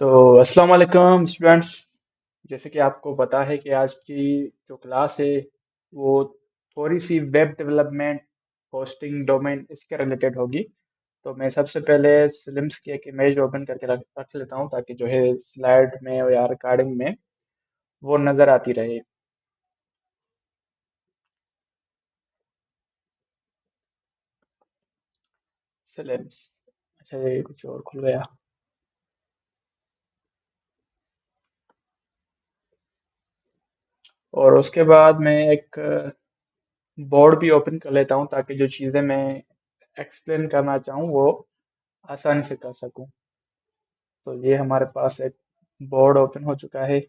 तो अस्सलाम वालेकुम स्टूडेंट्स। जैसे कि आपको पता है कि आज की जो क्लास है वो थोड़ी सी वेब डेवलपमेंट, होस्टिंग, डोमेन इसके रिलेटेड होगी। तो मैं सबसे पहले स्लिम्स की एक इमेज ओपन करके रख लेता हूँ ताकि जो है स्लाइड में या रिकॉर्डिंग में वो नज़र आती रहे। स्लिम्स। अच्छा, ये कुछ और खुल गया। और उसके बाद मैं एक बोर्ड भी ओपन कर लेता हूँ ताकि जो चीज़ें मैं एक्सप्लेन करना चाहूँ वो आसानी से कर सकूँ। तो ये हमारे पास एक बोर्ड ओपन हो चुका है।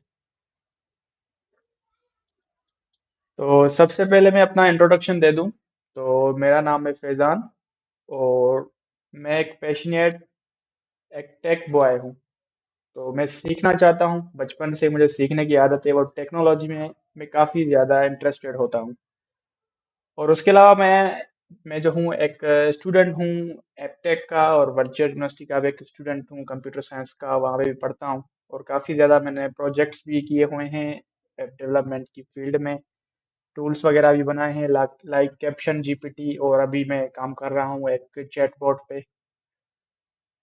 तो सबसे पहले मैं अपना इंट्रोडक्शन दे दूं। तो मेरा नाम है फैज़ान और मैं एक पैशनेट एक टेक बॉय हूँ। तो मैं सीखना चाहता हूँ, बचपन से मुझे सीखने की आदत है और टेक्नोलॉजी में मैं काफ़ी ज़्यादा इंटरेस्टेड होता हूँ। और उसके अलावा मैं जो हूँ एक स्टूडेंट हूँ एपटेक का, और वर्चुअल यूनिवर्सिटी का भी एक स्टूडेंट हूँ, कंप्यूटर साइंस का वहाँ पे भी पढ़ता हूँ। और काफ़ी ज़्यादा मैंने प्रोजेक्ट्स भी किए हुए हैं वेब डेवलपमेंट की फील्ड में। टूल्स वगैरह भी बनाए हैं लाइक कैप्शन जीपीटी, और अभी मैं काम कर रहा हूँ एक चैटबॉट पे।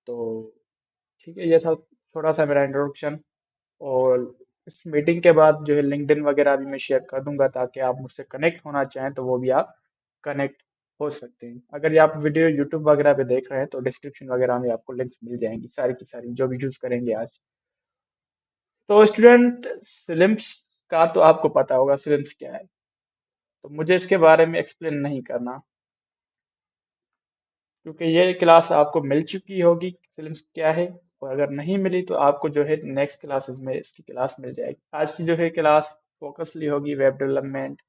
तो ठीक है, ये था थोड़ा सा मेरा इंट्रोडक्शन। और इस मीटिंग के बाद जो है लिंक्डइन वगैरह भी मैं शेयर कर दूंगा ताकि आप मुझसे कनेक्ट होना चाहें तो वो भी आप कनेक्ट हो सकते हैं। अगर ये आप वीडियो यूट्यूब वगैरह पे देख रहे हैं तो डिस्क्रिप्शन वगैरह में आपको लिंक्स मिल जाएंगी, सारी की सारी जो भी यूज़ करेंगे आज। तो स्टूडेंट, सिलिम्स का तो आपको पता होगा सिलिम्स क्या है, तो मुझे इसके बारे में एक्सप्लेन नहीं करना, क्योंकि ये क्लास आपको मिल चुकी होगी फिल्म्स क्या है। और अगर नहीं मिली तो आपको जो है नेक्स्ट क्लासेस में इसकी क्लास मिल जाएगी। आज की जो है क्लास फोकसली होगी वेब डेवलपमेंट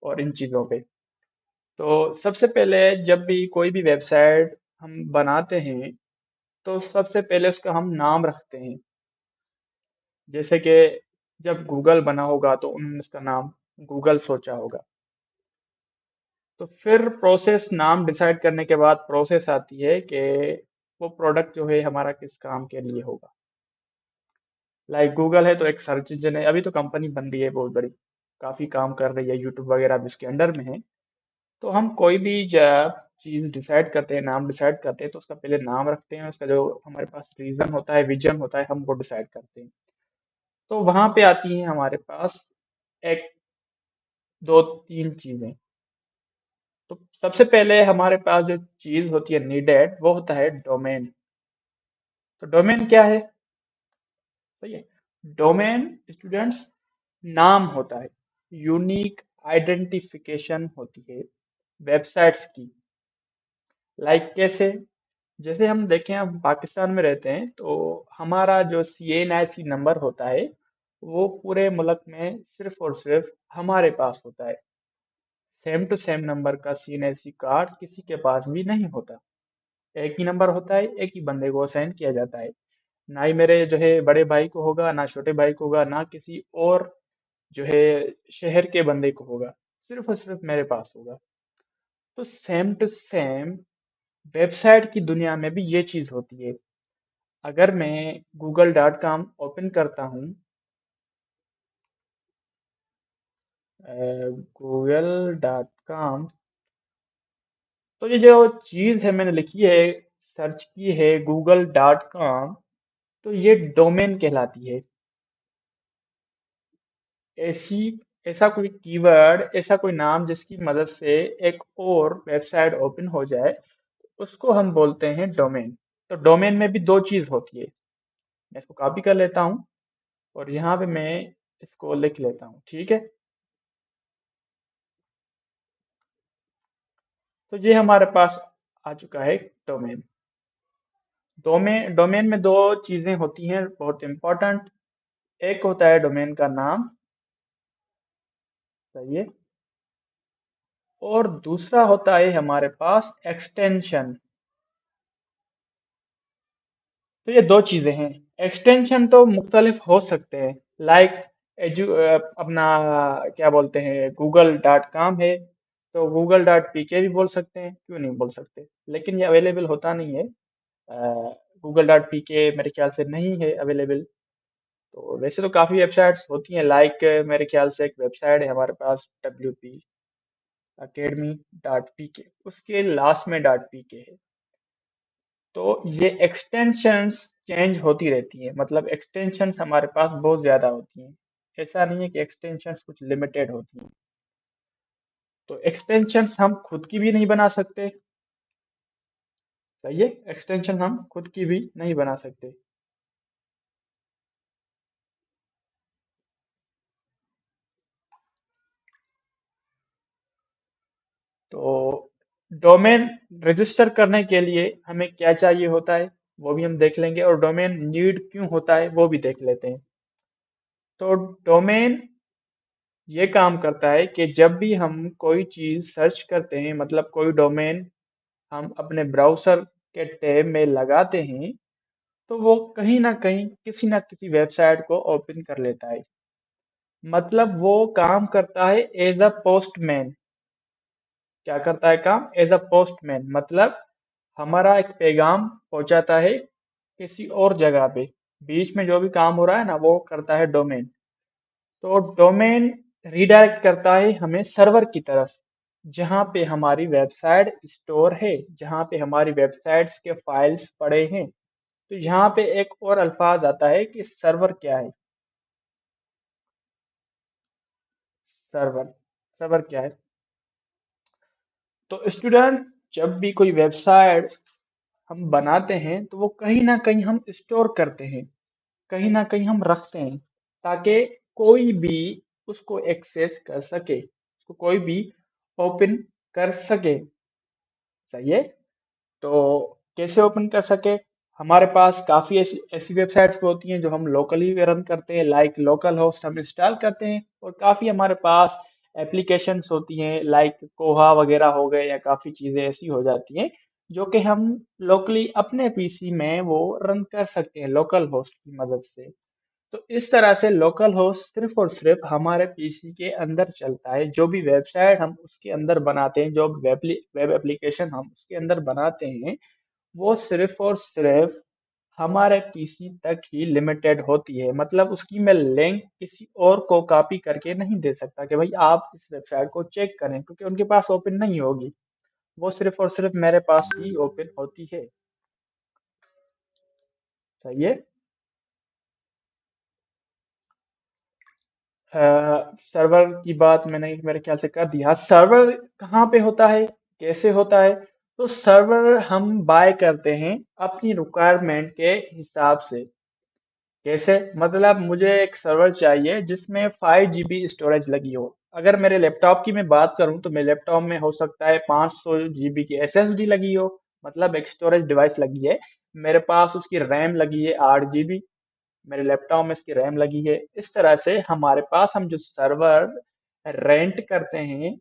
और इन चीज़ों पे। तो सबसे पहले जब भी कोई भी वेबसाइट हम बनाते हैं तो सबसे पहले उसका हम नाम रखते हैं। जैसे कि जब गूगल बना होगा तो उन्होंने इसका नाम गूगल सोचा होगा। तो फिर प्रोसेस, नाम डिसाइड करने के बाद प्रोसेस आती है कि वो प्रोडक्ट जो है हमारा किस काम के लिए होगा। लाइक गूगल है तो एक सर्च इंजन है, अभी तो कंपनी बन रही है बहुत बड़ी, काफ़ी काम कर रही है, यूट्यूब वगैरह भी उसके अंडर में है। तो हम कोई भी जब चीज़ डिसाइड करते हैं, नाम डिसाइड करते हैं, तो उसका पहले नाम रखते हैं, उसका जो हमारे पास रीज़न होता है, विजन होता है, हम वो डिसाइड करते हैं। तो वहाँ पे आती हैं हमारे पास एक, दो, तीन चीज़ें। तो सबसे पहले हमारे पास जो चीज़ होती है नीडेड, वो होता है डोमेन। तो डोमेन क्या है? सही है। डोमेन स्टूडेंट्स नाम होता है, यूनिक आइडेंटिफिकेशन होती है वेबसाइट्स की। लाइक कैसे? जैसे हम देखें, हम पाकिस्तान में रहते हैं तो हमारा जो CNIC नंबर होता है वो पूरे मुल्क में सिर्फ और सिर्फ हमारे पास होता है। सेम टू सेम नंबर का CNIC कार्ड किसी के पास भी नहीं होता। एक ही नंबर होता है, एक ही बंदे को असाइन किया जाता है। ना ही मेरे जो है बड़े भाई को होगा, ना छोटे भाई को होगा, ना किसी और जो है शहर के बंदे को होगा। सिर्फ और सिर्फ मेरे पास होगा। तो सेम टू सेम वेबसाइट की दुनिया में भी ये चीज़ होती है। अगर मैं google.com ओपन करता हूँ, google.com, तो ये जो चीज़ है मैंने लिखी है, सर्च की है google.com, तो ये डोमेन कहलाती है। ऐसी ऐसा कोई कीवर्ड, ऐसा कोई नाम जिसकी मदद से एक और वेबसाइट ओपन हो जाए, उसको हम बोलते हैं डोमेन। तो डोमेन में भी दो चीज़ होती है। मैं इसको कॉपी कर लेता हूँ और यहाँ पे मैं इसको लिख लेता हूँ, ठीक है। तो ये हमारे पास आ चुका है डोमेन। डोमेन में दो चीज़ें होती हैं बहुत इंपॉर्टेंट। एक होता है डोमेन का नाम, सही है। और दूसरा होता है हमारे पास एक्सटेंशन। तो ये दो चीज़ें हैं। एक्सटेंशन तो मुख्तलिफ हो सकते हैं, लाइक अपना क्या बोलते हैं, google.com है तो google.pk भी बोल सकते हैं, क्यों नहीं बोल सकते। लेकिन ये अवेलेबल होता नहीं है google.pk मेरे ख्याल से नहीं है अवेलेबल। तो वैसे तो काफ़ी वेबसाइट्स होती हैं, लाइक मेरे ख्याल से एक वेबसाइट है हमारे पास WP academy.pk, उसके लास्ट में .pk है। तो ये एक्सटेंशंस चेंज होती रहती है, मतलब एक्सटेंशंस हमारे पास बहुत ज़्यादा होती हैं। ऐसा नहीं है कि एक्सटेंशंस कुछ लिमिटेड होती हैं। तो एक्सटेंशंस हम खुद की भी नहीं बना सकते। सही है, एक्सटेंशन हम खुद की भी नहीं बना सकते। तो डोमेन रजिस्टर करने के लिए हमें क्या चाहिए होता है वो भी हम देख लेंगे, और डोमेन नीड क्यों होता है वो भी देख लेते हैं। तो डोमेन ये काम करता है कि जब भी हम कोई चीज़ सर्च करते हैं, मतलब कोई डोमेन हम अपने ब्राउज़र के टैब में लगाते हैं, तो वो कहीं ना कहीं किसी ना किसी वेबसाइट को ओपन कर लेता है। मतलब वो काम करता है एज अ पोस्टमैन। क्या करता है काम? एज अ पोस्टमैन, मतलब हमारा एक पैगाम पहुंचाता है किसी और जगह पे। बीच में जो भी काम हो रहा है ना, वो करता है डोमेन। तो डोमेन रीडायरेक्ट करता है हमें सर्वर की तरफ, जहाँ पे हमारी वेबसाइट स्टोर है, जहाँ पे हमारी वेबसाइट्स के फाइल्स पड़े हैं। तो यहाँ पे एक और अल्फाज आता है कि सर्वर क्या है। सर्वर, सर्वर क्या है? तो स्टूडेंट, जब भी कोई वेबसाइट हम बनाते हैं तो वो कहीं ना कहीं हम स्टोर करते हैं, कहीं ना कहीं हम रखते हैं, ताकि कोई भी उसको एक्सेस कर सके, उसको कोई भी ओपन कर सके। सही है। तो कैसे ओपन कर सके? हमारे पास काफ़ी ऐसी ऐसी वेबसाइट्स होती हैं जो हम लोकली रन करते हैं, लाइक लोकल होस्ट हम इंस्टॉल करते हैं, और काफ़ी हमारे पास एप्लीकेशंस होती हैं लाइक कोहा वगैरह हो गए, या काफ़ी चीज़ें ऐसी हो जाती हैं जो कि हम लोकली अपने पीसी में वो रन कर सकते हैं लोकल होस्ट की मदद से। तो इस तरह से लोकल होस्ट सिर्फ और सिर्फ हमारे पीसी के अंदर चलता है। जो भी वेबसाइट हम उसके अंदर बनाते हैं, जो वेब एप्लीकेशन हम उसके अंदर बनाते हैं, वो सिर्फ और सिर्फ हमारे पीसी तक ही लिमिटेड होती है। मतलब उसकी मैं लिंक किसी और को कॉपी करके नहीं दे सकता कि भाई आप इस वेबसाइट को चेक करें, क्योंकि उनके पास ओपन नहीं होगी। वो सिर्फ और सिर्फ मेरे पास ही ओपन होती है। सही है। सर्वर की बात मैंने मेरे ख्याल से कर दिया। सर्वर कहाँ पे होता है, कैसे होता है? तो सर्वर हम बाय करते हैं अपनी रिक्वायरमेंट के हिसाब से। कैसे? मतलब मुझे एक सर्वर चाहिए जिसमें 5 GB स्टोरेज लगी हो। अगर मेरे लैपटॉप की मैं बात करूं तो मेरे लैपटॉप में हो सकता है 500 GB की SSD लगी हो, मतलब एक स्टोरेज डिवाइस लगी है। मेरे पास उसकी रैम लगी है 8 GB, मेरे लैपटॉप में इसकी रैम लगी है। इस तरह से हमारे पास हम जो सर्वर रेंट करते हैं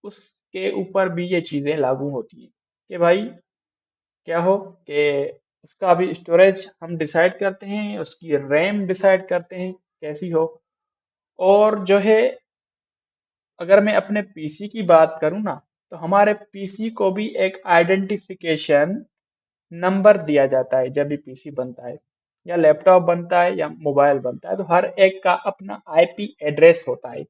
उसके ऊपर भी ये चीज़ें लागू होती हैं कि भाई क्या हो कि उसका अभी स्टोरेज हम डिसाइड करते हैं, उसकी रैम डिसाइड करते हैं कैसी हो। और जो है, अगर मैं अपने पीसी की बात करूँ ना, तो हमारे पीसी को भी एक आइडेंटिफिकेशन नंबर दिया जाता है जब भी पीसी बनता है, या लैपटॉप बनता है, या मोबाइल बनता है। तो हर एक का अपना आईपी एड्रेस होता है।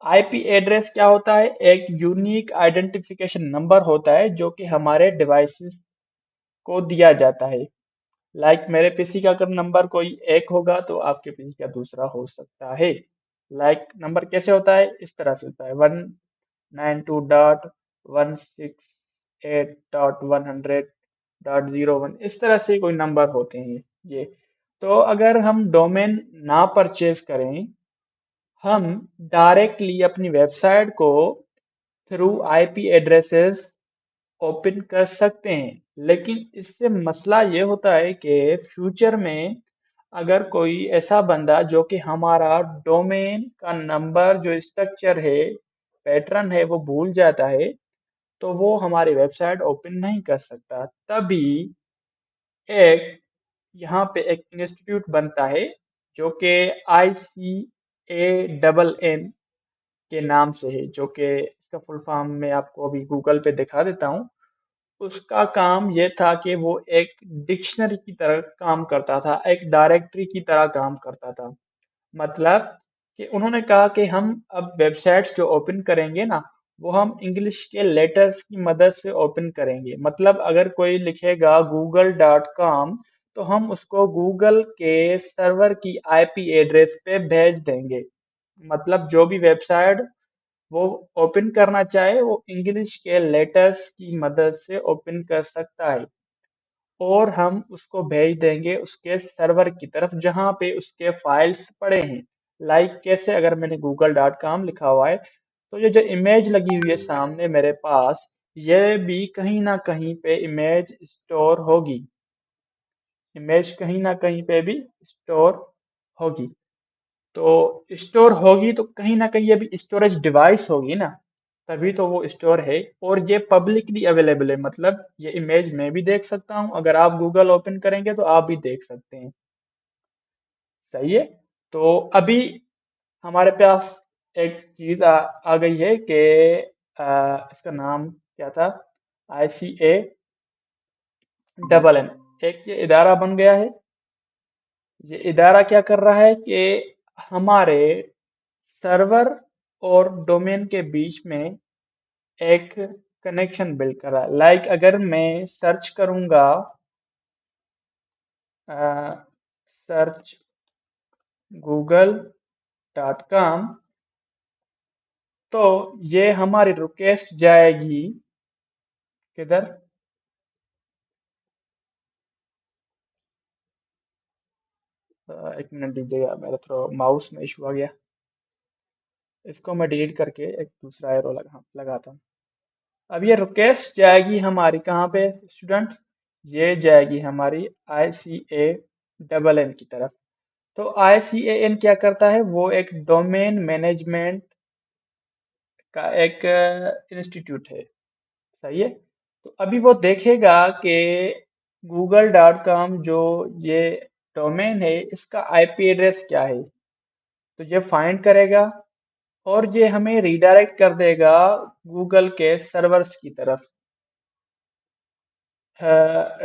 आईपी एड्रेस क्या होता है? एक यूनिक आइडेंटिफिकेशन नंबर होता है जो कि हमारे डिवाइसेस को दिया जाता है। लाइक मेरे पीसी का अगर नंबर कोई एक होगा तो आपके पीसी का दूसरा हो सकता है। लाइक नंबर कैसे होता है? इस तरह से होता है 192.168.100.01, इस तरह से कोई नंबर होते हैं ये। तो अगर हम डोमेन ना परचेज करें, हम डायरेक्टली अपनी वेबसाइट को थ्रू आईपी एड्रेसेस ओपन कर सकते हैं। लेकिन इससे मसला ये होता है कि फ्यूचर में अगर कोई ऐसा बंदा जो कि हमारा डोमेन का नंबर जो स्ट्रक्चर है, पैटर्न है, वो भूल जाता है, तो वो हमारी वेबसाइट ओपन नहीं कर सकता। तभी एक यहाँ पे एक इंस्टीट्यूट बनता है जो कि ICANN के नाम से है, जो कि इसका फुल फॉर्म मैं आपको अभी गूगल पे दिखा देता हूँ। उसका काम ये था कि वो एक डिक्शनरी की तरह काम करता था, एक डायरेक्टरी की तरह काम करता था। मतलब कि उन्होंने कहा कि हम अब वेबसाइट्स जो ओपन करेंगे ना, वो हम इंग्लिश के लेटर्स की मदद से ओपन करेंगे। मतलब अगर कोई लिखेगा google.com, तो हम उसको गूगल के सर्वर की आईपी एड्रेस पे भेज देंगे। मतलब जो भी वेबसाइट वो ओपन करना चाहे, वो इंग्लिश के लेटर्स की मदद से ओपन कर सकता है, और हम उसको भेज देंगे उसके सर्वर की तरफ जहां पे उसके फाइल्स पड़े हैं। लाइक कैसे, अगर मैंने google.com लिखा हुआ है, तो ये जो इमेज लगी हुई है सामने मेरे पास, ये भी कहीं ना कहीं पे इमेज स्टोर होगी। इमेज कहीं ना कहीं पे भी स्टोर होगी। तो स्टोर होगी तो कहीं ना कहीं ये भी स्टोरेज डिवाइस होगी ना, तभी तो वो स्टोर है। और ये पब्लिकली अवेलेबल है, मतलब ये इमेज मैं भी देख सकता हूँ, अगर आप गूगल ओपन करेंगे तो आप भी देख सकते हैं। सही है। तो अभी हमारे पास एक चीज आ गई है कि इसका नाम क्या था, ICANN। एक ये इदारा बन गया है। ये इदारा क्या कर रहा है कि हमारे सर्वर और डोमेन के बीच में एक कनेक्शन बिल्ड कर रहा है। लाइक अगर मैं सर्च करूंगा, सर्च google.com, तो ये हमारी रिक्वेस्ट जाएगी किधर, एक मिनट दीजिएगा, मेरा थोड़ा माउस में इशू आ गया। इसको मैं डिलीट करके एक दूसरा एरो लगाता हूँ। अब ये रिक्वेस्ट जाएगी हमारी कहाँ पे स्टूडेंट्स, ये जाएगी हमारी ICANN की तरफ। तो ICAN क्या करता है, वो एक डोमेन मैनेजमेंट का एक इंस्टीट्यूट है। सही है। तो अभी वो देखेगा कि google.com जो ये डोमेन है, इसका आईपी एड्रेस क्या है। तो ये फाइंड करेगा और ये हमें रीडायरेक्ट कर देगा गूगल के सर्वर्स की तरफ।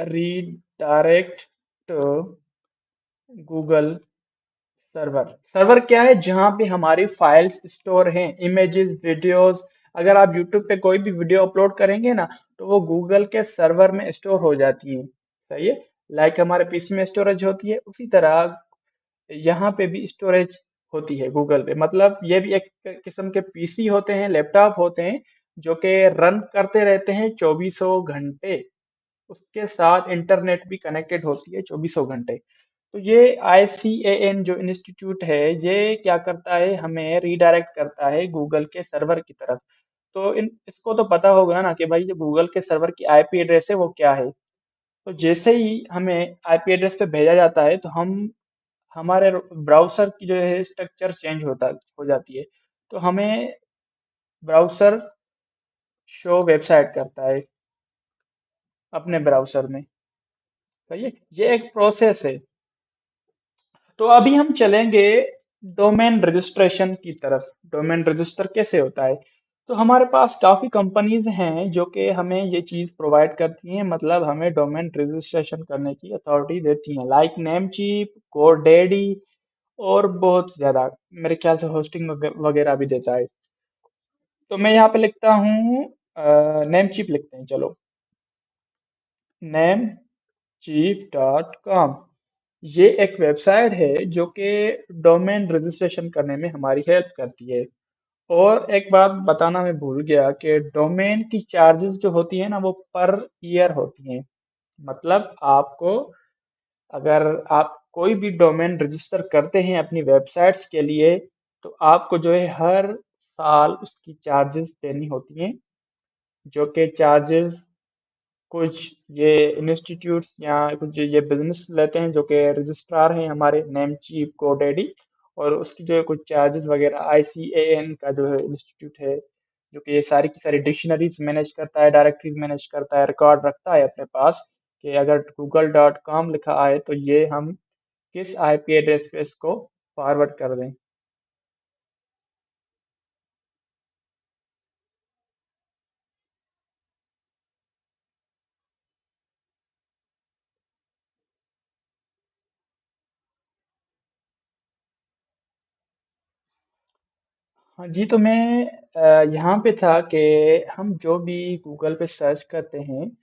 Redirect to Google server. Server क्या है, जहां पे हमारी फाइल्स स्टोर हैं, इमेजेस, वीडियोस। अगर आप यूट्यूब पे कोई भी वीडियो अपलोड करेंगे ना, तो वो गूगल के सर्वर में स्टोर हो जाती है। सही है। लाइक हमारे पीसी में स्टोरेज होती है, उसी तरह यहाँ पे भी स्टोरेज होती है गूगल पे। मतलब ये भी एक किस्म के पीसी होते हैं, लैपटॉप होते हैं, जो कि रन करते रहते हैं चौबीसों घंटे। उसके साथ इंटरनेट भी कनेक्टेड होती है चौबीसों घंटे। तो ये ICAN जो इंस्टीट्यूट है, ये क्या करता है, हमें रीडायरेक्ट करता है गूगल के सर्वर की तरफ। तो इन इसको तो पता होगा ना कि भाई जो गूगल के सर्वर की आईपी एड्रेस है वो क्या है। तो जैसे ही हमें आईपी एड्रेस पे भेजा जाता है, तो हम हमारे ब्राउज़र की जो है स्ट्रक्चर चेंज होता हो जाती है। तो हमें ब्राउज़र शो वेबसाइट करता है अपने ब्राउज़र में। सही है। ये एक प्रोसेस है। तो अभी हम चलेंगे डोमेन रजिस्ट्रेशन की तरफ। डोमेन रजिस्टर कैसे होता है, तो हमारे पास काफ़ी कंपनीज हैं जो कि हमें ये चीज़ प्रोवाइड करती हैं, मतलब हमें डोमेन रजिस्ट्रेशन करने की अथॉरिटी देती हैं। लाइक नेमचीप, गोडैडी, और बहुत ज़्यादा, मेरे ख्याल से होस्टिंग वगैरह भी देता है। तो मैं यहाँ पे लिखता हूँ, नेमचीप लिखते हैं चलो, namecheap.com। ये एक वेबसाइट है जो कि डोमेन रजिस्ट्रेशन करने में हमारी हेल्प करती है। और एक बात बताना मैं भूल गया कि डोमेन की चार्जेस जो होती है ना, वो पर ईयर होती हैं। मतलब आपको, अगर आप कोई भी डोमेन रजिस्टर करते हैं अपनी वेबसाइट्स के लिए, तो आपको जो है हर साल उसकी चार्जेस देनी होती हैं। जो कि चार्जेस कुछ ये इंस्टीट्यूट्स या कुछ ये बिजनेस लेते हैं, जो कि रजिस्ट्रार हैं हमारे नेमचीप, गोडैडी। और उसकी जो है कुछ चार्जेस वगैरह, ICAN का जो है इंस्टीट्यूट है, जो कि ये सारी की सारी डिक्शनरीज मैनेज करता है, डायरेक्टरीज मैनेज करता है, रिकॉर्ड रखता है अपने पास कि अगर google.com लिखा आए तो ये हम किस आईपी एड्रेस पे इसको फॉरवर्ड कर दें। हाँ जी, तो मैं यहाँ पे था कि हम जो भी गूगल पे सर्च करते हैं,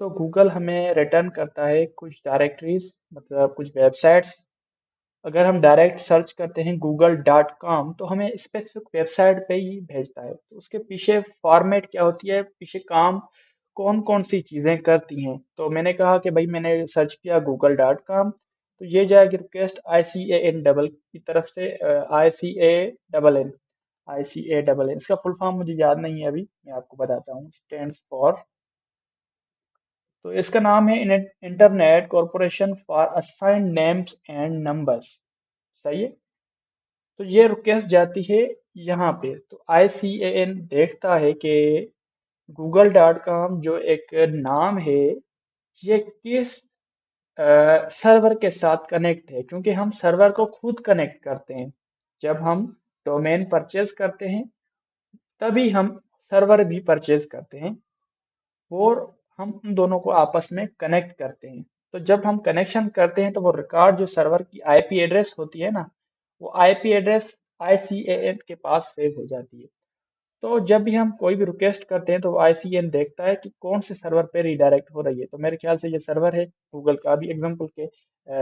तो गूगल हमें रिटर्न करता है कुछ डायरेक्टरीज, मतलब कुछ वेबसाइट्स। अगर हम डायरेक्ट सर्च करते हैं google.com, तो हमें स्पेसिफिक वेबसाइट पे ही भेजता है। तो उसके पीछे फॉर्मेट क्या होती है, पीछे काम कौन कौन सी चीज़ें करती हैं। तो मैंने कहा कि भाई मैंने सर्च किया google.com, तो ये जाएगी रिक्वेस्ट ICAN डबल की तरफ से, आई सी ए डबल एन। इसका फुल फॉर्म मुझे याद नहीं है, अभी मैं आपको बताता हूँ। स्टैंड्स फॉर, तो इसका नाम है internet corporation for assigned names and numbers. सही है। तो ये रिक्वेस्ट जाती है यहाँ पे, तो ICAN देखता है कि google.com जो एक नाम है, ये किस सर्वर के साथ कनेक्ट है, क्योंकि हम सर्वर को खुद कनेक्ट करते हैं। जब हम डोमेन परचेज करते हैं, तभी हम सर्वर भी परचेज करते हैं, और हम उन दोनों को आपस में कनेक्ट करते हैं। तो जब हम कनेक्शन करते हैं, तो वो रिकॉर्ड जो सर्वर की आईपी एड्रेस होती है ना, वो आईपी एड्रेस ICAN के पास सेव हो जाती है। तो जब भी हम कोई भी रिक्वेस्ट करते हैं, तो वो ICAN देखता है कि कौन से सर्वर पे रिडायरेक्ट हो रही है। तो मेरे ख्याल से ये सर्वर है गूगल का। अभी एग्जांपल के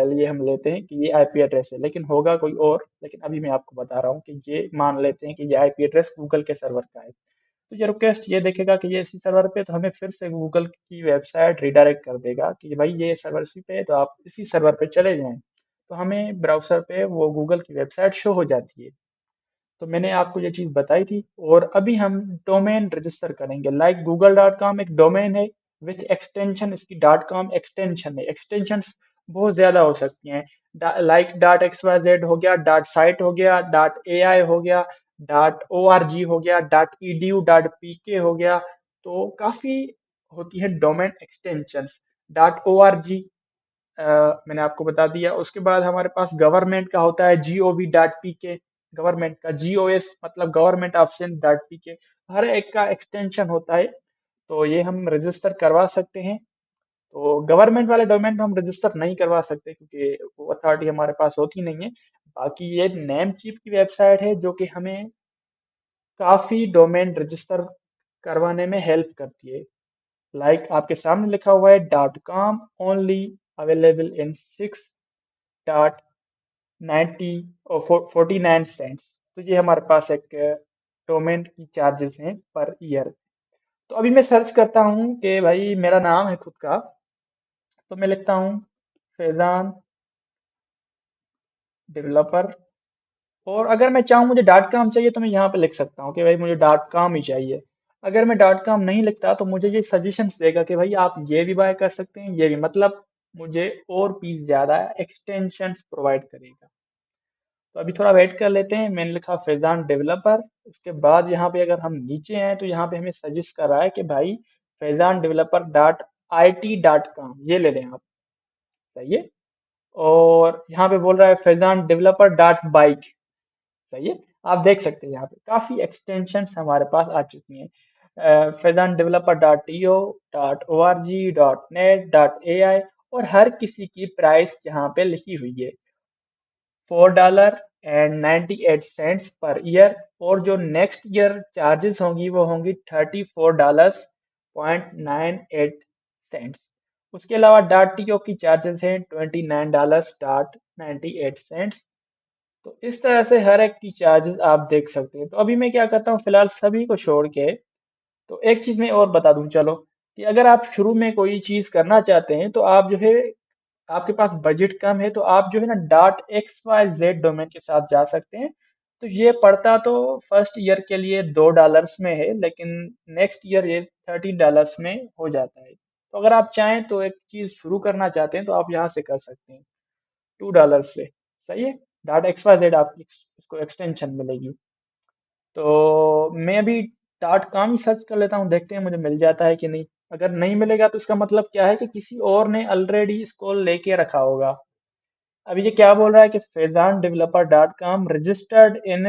लिए हम लेते हैं कि ये आईपी एड्रेस है, लेकिन होगा कोई और। लेकिन अभी मैं आपको बता रहा हूँ कि ये मान लेते हैं कि ये आईपी एड्रेस गूगल के सर्वर का है। तो ये रिक्वेस्ट ये देखेगा कि ये इसी सर्वर पे, तो हमें फिर से गूगल की वेबसाइट रिडायरेक्ट कर देगा कि भाई ये सर्वर इसी पे है, तो आप इसी सर्वर पे चले जाएं। तो हमें ब्राउज़र पे वो गूगल की वेबसाइट शो हो जाती है। तो मैंने आपको ये चीज़ बताई थी। और अभी हम डोमेन रजिस्टर करेंगे। लाइक google.com एक डोमेन है, विथ एक्सटेंशन इसकी .com एक्सटेंशन है। एक्सटेंशंस बहुत ज़्यादा हो सकती हैं, लाइक .xyz हो गया, .site हो गया, .ai हो गया, .org हो गया, .edu, .pk हो गया। तो काफ़ी होती है डोमेन एक्सटेंशंस। .org मैंने आपको बता दिया। उसके बाद हमारे पास गवर्नमेंट का होता है gov.pk। गवर्नमेंट का GOS मतलब गवर्नमेंट ऑप्शन .pk। हर एक का एक्सटेंशन होता है, तो ये हम रजिस्टर करवा सकते हैं। तो गवर्नमेंट वाले डोमेन तो हम रजिस्टर नहीं करवा सकते, क्योंकि वो अथॉरिटी हमारे पास होती नहीं है। बाकी ये नेम चीफ की वेबसाइट है, जो कि हमें काफी डोमेन रजिस्टर करवाने में हेल्प करती है। लाइक आपके सामने लिखा हुआ है .com ओनली अवेलेबल इन 6.90 और 49 सेंट्स। तो ये हमारे पास एक डोमेन की चार्जेस हैं पर ईयर। तो अभी मैं सर्च करता हूँ कि भाई मेरा नाम है खुद का, तो मैं लिखता हूँ फैजान डेवलपर। और अगर मैं चाहूँ मुझे .com चाहिए, तो मैं यहाँ पे लिख सकता हूँ कि भाई मुझे .com ही चाहिए। अगर मैं .com नहीं लिखता, तो मुझे ये सजेशंस देगा कि भाई आप ये भी बाय कर सकते हैं, ये भी, मतलब मुझे और भी ज़्यादा एक्सटेंशंस प्रोवाइड करेगा। तो अभी थोड़ा वेट कर लेते हैं। मैंने लिखा फैजान डेवलपर। उसके बाद यहाँ पे अगर हम नीचे हैं, तो यहाँ पे हमें सजेस्ट कर रहा है कि भाई फैजान डेवलपर .it.com ये ले लें आप। सही है। और यहाँ पे बोल रहा है फैजान डेवलपर .बाइक। सही है। आप देख सकते हैं यहाँ पे काफी एक्सटेंशंस हमारे पास आ चुकी हैं। Faizan developer .to, .org, .net, .ai। और हर किसी की प्राइस यहाँ पे लिखी हुई है, $4.98 पर ईयर। और जो नेक्स्ट ईयर चार्जेस होंगी, वो होंगी $34.98। उसके अलावा .to की चार्जेस हैं $29.98। तो इस तरह से हर एक की चार्जेस आप देख सकते हैं। तो अभी मैं क्या करता हूँ, फिलहाल सभी को छोड़ के, तो एक चीज मैं और बता दूं चलो, कि अगर आप शुरू में कोई चीज करना चाहते हैं, तो आप जो है, आपके पास बजट कम है, तो आप जो है ना .xyz डोमेन के साथ जा सकते हैं। तो ये पड़ता तो फर्स्ट ईयर के लिए $2 में है, लेकिन नेक्स्ट ईयर ये $13 में हो जाता है। तो अगर आप चाहें तो एक चीज शुरू करना चाहते हैं, तो आप यहाँ से कर सकते हैं $2 से। सही है। .xyz आपकी इसको एक्सटेंशन मिलेगी। तो मैं अभी .com ही सर्च कर लेता हूँ, देखते हैं मुझे मिल जाता है कि नहीं। अगर नहीं मिलेगा, तो इसका मतलब क्या है कि किसी और ने ऑलरेडी इसको लेके रखा होगा। अभी ये क्या बोल रहा है कि Faizan developer .com registered in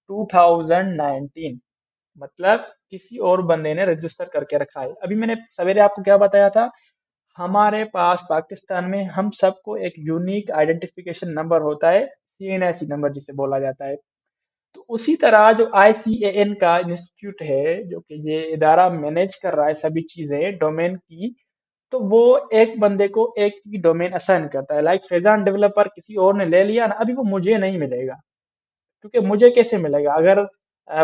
2019, मतलब किसी और बंदे ने रजिस्टर करके रखा है। अभी मैंने सवेरे आपको क्या बताया था, हमारे पास पाकिस्तान में हम सबको एक यूनिक आइडेंटिफिकेशन नंबर होता है, CNIC नंबर जिसे बोला जाता है। तो उसी तरह जो ICAN का इंस्टीट्यूट है, जो कि ये इदारा मैनेज कर रहा है सभी चीजें डोमेन की, तो वो एक बंदे को एक ही डोमेन असाइन करता है। लाइक फैजान डेवलपर किसी और ने ले लिया ना, अभी वो मुझे नहीं मिलेगा, क्योंकि मुझे कैसे मिलेगा? अगर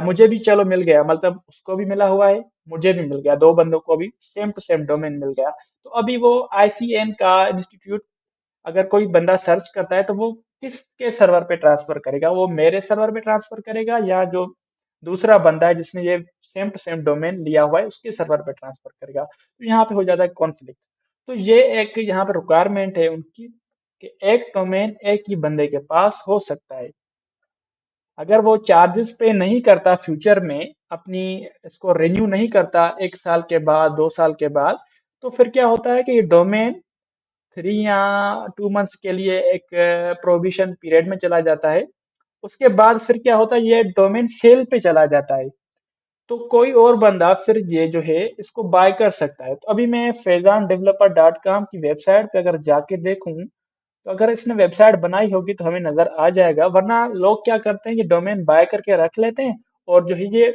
मुझे भी चलो मिल गया, मतलब उसको भी मिला हुआ है, मुझे भी मिल गया, दो बंदों को भी सेम टू सेम डोमेन मिल गया। तो अभी वो ICN का इंस्टीट्यूट अगर कोई बंदा सर्च करता है तो वो किसके सर्वर पे ट्रांसफर करेगा? वो मेरे सर्वर पे ट्रांसफर करेगा, या जो दूसरा बंदा है जिसने ये सेम टू सेम डोमेन लिया हुआ है उसके सर्वर पे ट्रांसफर करेगा? तो यहाँ पे हो जाता है कॉन्फ्लिक्ट। तो ये एक यहाँ पे रिक्वायरमेंट है उनकी कि एक डोमेन एक ही बंदे के पास हो सकता है। अगर वो चार्जेस पे नहीं करता फ्यूचर में, अपनी इसको रिन्यू नहीं करता 1 साल के बाद, 2 साल के बाद, तो फिर क्या होता है कि ये डोमेन 3 या 2 मंथ्स के लिए एक प्रोविजन पीरियड में चला जाता है। उसके बाद फिर क्या होता है, ये डोमेन सेल पे चला जाता है। तो कोई और बंदा फिर ये जो है इसको बाय कर सकता है। तो अभी मैं fezandeveloper.com की वेबसाइट पे अगर जाके देखूं, तो अगर इसने वेबसाइट बनाई होगी तो हमें नजर आ जाएगा। वरना लोग क्या करते हैं, ये डोमेन बाय करके रख लेते हैं और जो है ये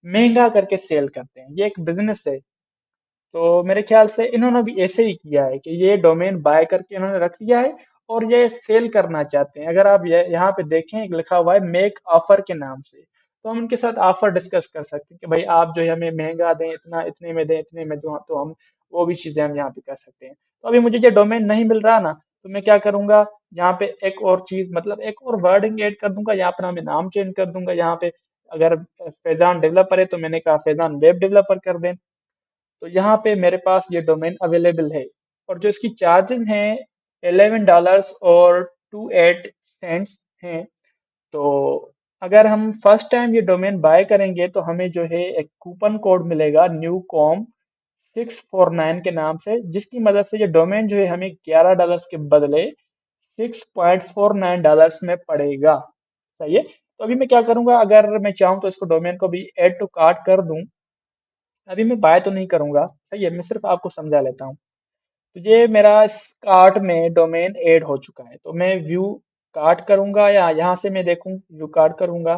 महंगा करके सेल करते हैं। ये एक बिजनेस है। तो मेरे ख्याल से इन्होंने भी ऐसे ही किया है कि ये डोमेन बाय करके इन्होंने रख दिया है और ये सेल करना चाहते हैं। अगर आप ये यहाँ पे देखें, एक लिखा हुआ है मेक ऑफर के नाम से, तो हम उनके साथ ऑफर डिस्कस कर सकते हैं कि भाई आप जो है हमें महंगा दें, इतना इतने में दें, इतने में दो, तो हम वो भी चीजें हम यहाँ पे कर सकते हैं। तो अभी मुझे ये डोमेन नहीं मिल रहा ना, तो मैं क्या करूंगा, यहाँ पे एक और चीज, मतलब एक और वर्डिंग ऐड कर दूंगा, यहाँ पर मैं नाम चेंज कर दूंगा। यहाँ पे अगर फैजान डेवलपर है तो मैंने कहा फैजान वेब डेवलपर कर दें। तो यहाँ पे मेरे पास ये डोमेन अवेलेबल है। और जो इसकी चार्जिंग है $11 और 28 सेंट्स हैं। तो अगर हम फर्स्ट टाइम ये डोमेन बाय करेंगे तो हमें जो है एक कूपन कोड मिलेगा, न्यू कॉम 649 के नाम से, जिसकी मदद से ये डोमेन जो है हमें $11 के बदले $6.49 में पड़ेगा। सही है। तो अभी मैं क्या करूंगा, अगर मैं चाहूँ तो इसको डोमेन को भी ऐड टू कार्ट कर दूं। अभी मैं बाय तो नहीं करूंगा, सही है, मैं सिर्फ आपको समझा लेता हूँ। तो ये मेरा इस कार्ट में डोमेन ऐड हो चुका है, तो मैं व्यू कार्ट करूंगा या यहाँ से मैं देखूं व्यू कार्ट करूंगा?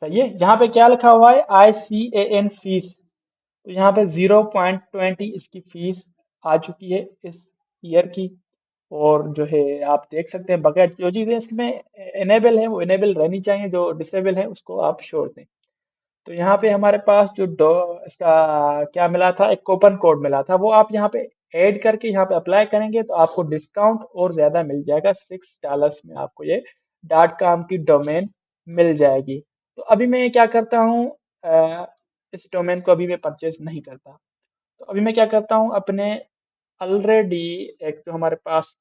सही है। यहाँ पे क्या लिखा हुआ है, ICAN फीस। तो यहाँ पे 0.20 इसकी फीस आ चुकी है इस ईयर की। और जो है आप देख सकते हैं, बगैर जो चीज़ें इसमें इनेबल है वो इनेबल रहनी चाहिए, जो डिसेबल है उसको आप छोड़ दें। तो यहाँ पे हमारे पास जो डो इसका क्या मिला था, एक कूपन कोड मिला था, वो आप यहाँ पे ऐड करके यहाँ पे अप्लाई करेंगे तो आपको डिस्काउंट और ज्यादा मिल जाएगा। $6 में आपको ये .com की डोमेन मिल जाएगी। तो अभी मैं क्या करता हूँ, इस डोमेन को अभी मैं परचेज नहीं करता। तो अभी मैं क्या करता हूँ, अपने ऑलरेडी एक जो हमारे पास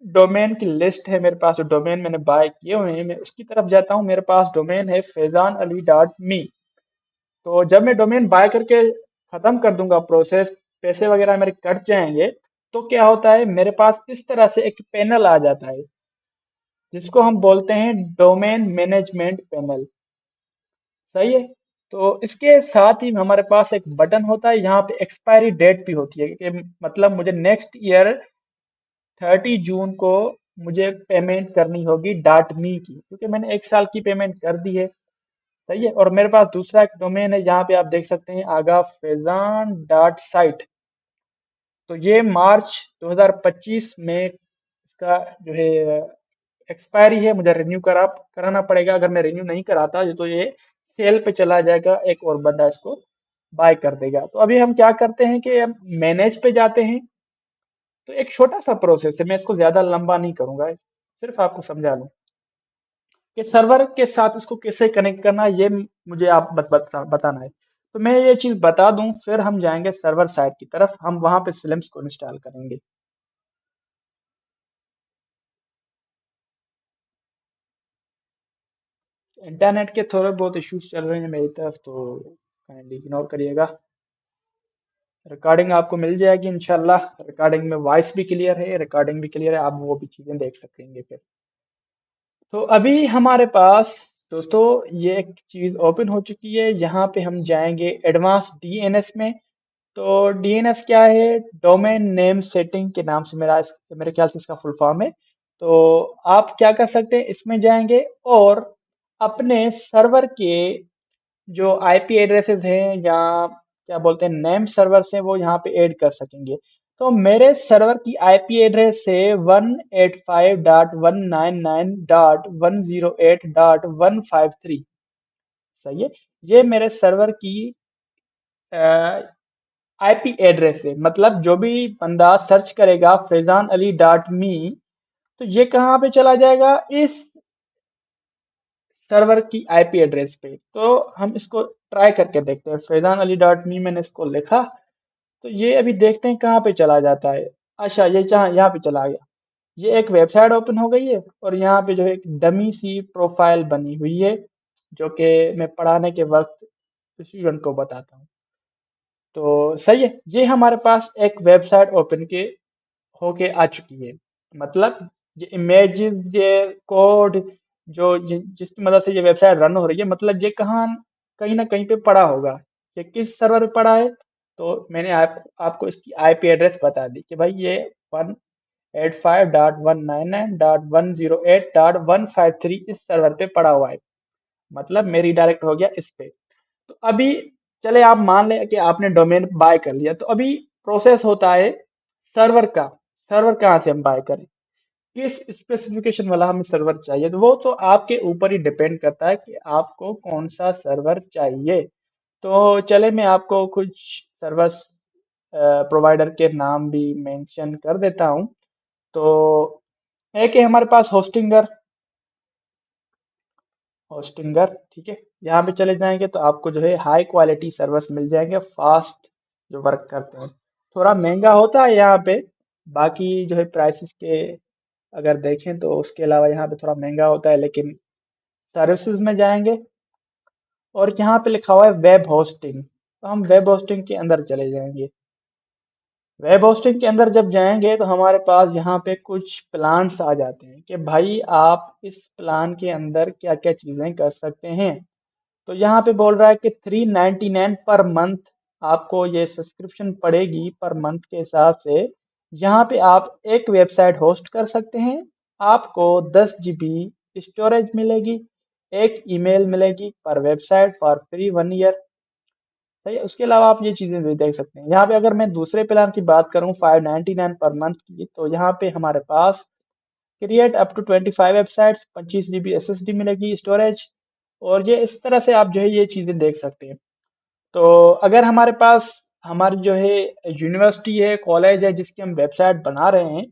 डोमेन की लिस्ट है, मेरे पास जो डोमेन मैंने बाय किए हुए हैं, मैं उसकी तरफ जाता हूँ। मेरे पास डोमेन है fezanali.me। तो जब मैं डोमेन बाय करके खत्म कर दूंगा प्रोसेस, पैसे वगैरह मेरे कट जाएंगे, तो क्या होता है, मेरे पास इस तरह से एक पैनल आ जाता है, जिसको हम बोलते हैं डोमेन मैनेजमेंट पैनल। सही है। तो इसके साथ ही हमारे पास एक बटन होता है, यहाँ पे एक्सपायरी डेट भी होती है कि मतलब मुझे नेक्स्ट ईयर 30 जून को मुझे पेमेंट करनी होगी डॉट मी की, क्योंकि मैंने 1 साल की पेमेंट कर दी है। सही है। और मेरे पास दूसरा एक डोमेन है, यहाँ पे आप देख सकते हैं आगा फैजान डॉट साइट। तो ये मार्च 2025 में इसका जो है एक्सपायरी है, मुझे रिन्यू कराना पड़ेगा। अगर मैं रिन्यू नहीं कराता तो ये सेल पे चला जाएगा, एक और बंदा इसको बाय कर देगा। तो अभी हम क्या करते हैं कि हम मैनेज पे जाते हैं। तो एक छोटा सा प्रोसेस है, मैं इसको ज्यादा लंबा नहीं करूंगा, सिर्फ आपको समझा लूं कि सर्वर के साथ इसको कैसे कनेक्ट करना है, ये मुझे आप बताना है। तो मैं ये चीज बता दूं, फिर हम जाएंगे सर्वर साइड की तरफ, हम वहां पे स्लिम्स को इंस्टॉल करेंगे। इंटरनेट के थोड़े बहुत इश्यूज चल रहे हैं मेरी तरफ, तो काइंडली इग्नोर करिएगा। रिकॉर्डिंग आपको मिल जाएगी इंशाल्लाह। रिकॉर्डिंग में वॉइस भी क्लियर है, रिकॉर्डिंग भी क्लियर है, आप वो भी चीजें देख सकेंगे फिर। तो अभी हमारे पास दोस्तों ये एक चीज ओपन हो चुकी है, यहाँ पे हम जाएंगे एडवांस DNS में। तो डीएनएस क्या है? डोमेन नेम सेटिंग के नाम से मेरे ख्याल से इसका फुल फॉर्म है। तो आप क्या कर सकते हैं, इसमें जाएंगे और अपने सर्वर के जो आईपी एड्रेसेस हैं या क्या बोलते हैं नेम सर्वर्स हैं वो यहाँ पे ऐड कर सकेंगे। तो मेरे सर्वर की आईपी एड्रेस है 185.199.108.153। सही है। ये मेरे सर्वर की आईपी एड्रेस है, मतलब जो भी बंदा सर्च करेगा फैजान अली डॉट मी, तो ये कहाँ पे चला जाएगा? इस सर्वर की आईपी एड्रेस पे। तो हम इसको ट्राई करके देखते हैं। फैजान अली डॉट मी मैंने इसको लिखा, तो ये अभी देखते हैं कहाँ पे चला जाता है। अच्छा, ये यहाँ पे चला गया। ये एक वेबसाइट ओपन हो गई है और यहाँ पे जो है एक डमी सी प्रोफाइल बनी हुई है, जो कि मैं पढ़ाने के वक्त स्टूडेंट को बताता हूँ। तो सही है, ये हमारे पास एक वेबसाइट ओपन के होके आ चुकी है। मतलब ये इमेजेस, ये कोड, जिसकी मदद से ये वेबसाइट रन हो रही है, मतलब ये कहाँ कहीं ना कहीं पे पड़ा होगा। ये किस सर्वर पे पड़ा है? तो मैंने आपको इसकी आईपी एड्रेस बता दी कि भाई ये 185.199.108.153 इस सर्वर पे पड़ा हुआ है। मतलब मेरी डायरेक्ट हो गया इस पे। तो अभी चले आप मान लें कि आपने डोमेन बाय कर लिया, तो अभी प्रोसेस होता है सर्वर का। सर्वर कहाँ से हम बाय करें, किस स्पेसिफिकेशन वाला हमें सर्वर चाहिए, तो वो तो आपके ऊपर ही डिपेंड करता है कि आपको कौन सा सर्वर चाहिए। तो चले मैं आपको कुछ सर्विस प्रोवाइडर के नाम भी मेंशन कर देता हूँ। तो एक है हमारे पास होस्टिंगर। होस्टिंगर, ठीक है। यहाँ पे चले जाएंगे तो आपको जो है हाई क्वालिटी सर्विस मिल जाएंगे, फास्ट जो वर्क करते हैं। थोड़ा महंगा होता है यहाँ पे, बाकी जो है प्राइसेस के अगर देखें तो उसके अलावा यहाँ पे थोड़ा महंगा होता है, लेकिन सर्विसेज में जाएंगे और यहाँ पे लिखा हुआ है वेब होस्टिंग, तो हम वेब होस्टिंग के अंदर चले जाएंगे। वेब होस्टिंग के अंदर जब जाएंगे तो हमारे पास यहाँ पे कुछ प्लान्स आ जाते हैं कि भाई आप इस प्लान के अंदर क्या क्या चीज़ें कर सकते हैं। तो यहाँ पे बोल रहा है कि 399 पर मंथ आपको ये सब्सक्रिप्शन पड़ेगी पर मंथ के हिसाब से। यहाँ पे आप एक वेबसाइट होस्ट कर सकते हैं, आपको 10 GB स्टोरेज मिलेगी, एक ईमेल मिलेगी पर वेबसाइट फॉर फ्री 1 ईयर। सही है। उसके अलावा आप ये चीज़ें भी देख सकते हैं। यहाँ पे अगर मैं दूसरे प्लान की बात करूँ 599 पर मंथ की, तो यहाँ पे हमारे पास create up to 25 websites, 25 GB SSD मिलेगी स्टोरेज, और ये इस तरह से आप जो है ये चीज़ें देख सकते हैं। तो अगर हमारे पास हमारी जो है यूनिवर्सिटी है, कॉलेज है जिसकी हम वेबसाइट बना रहे हैं,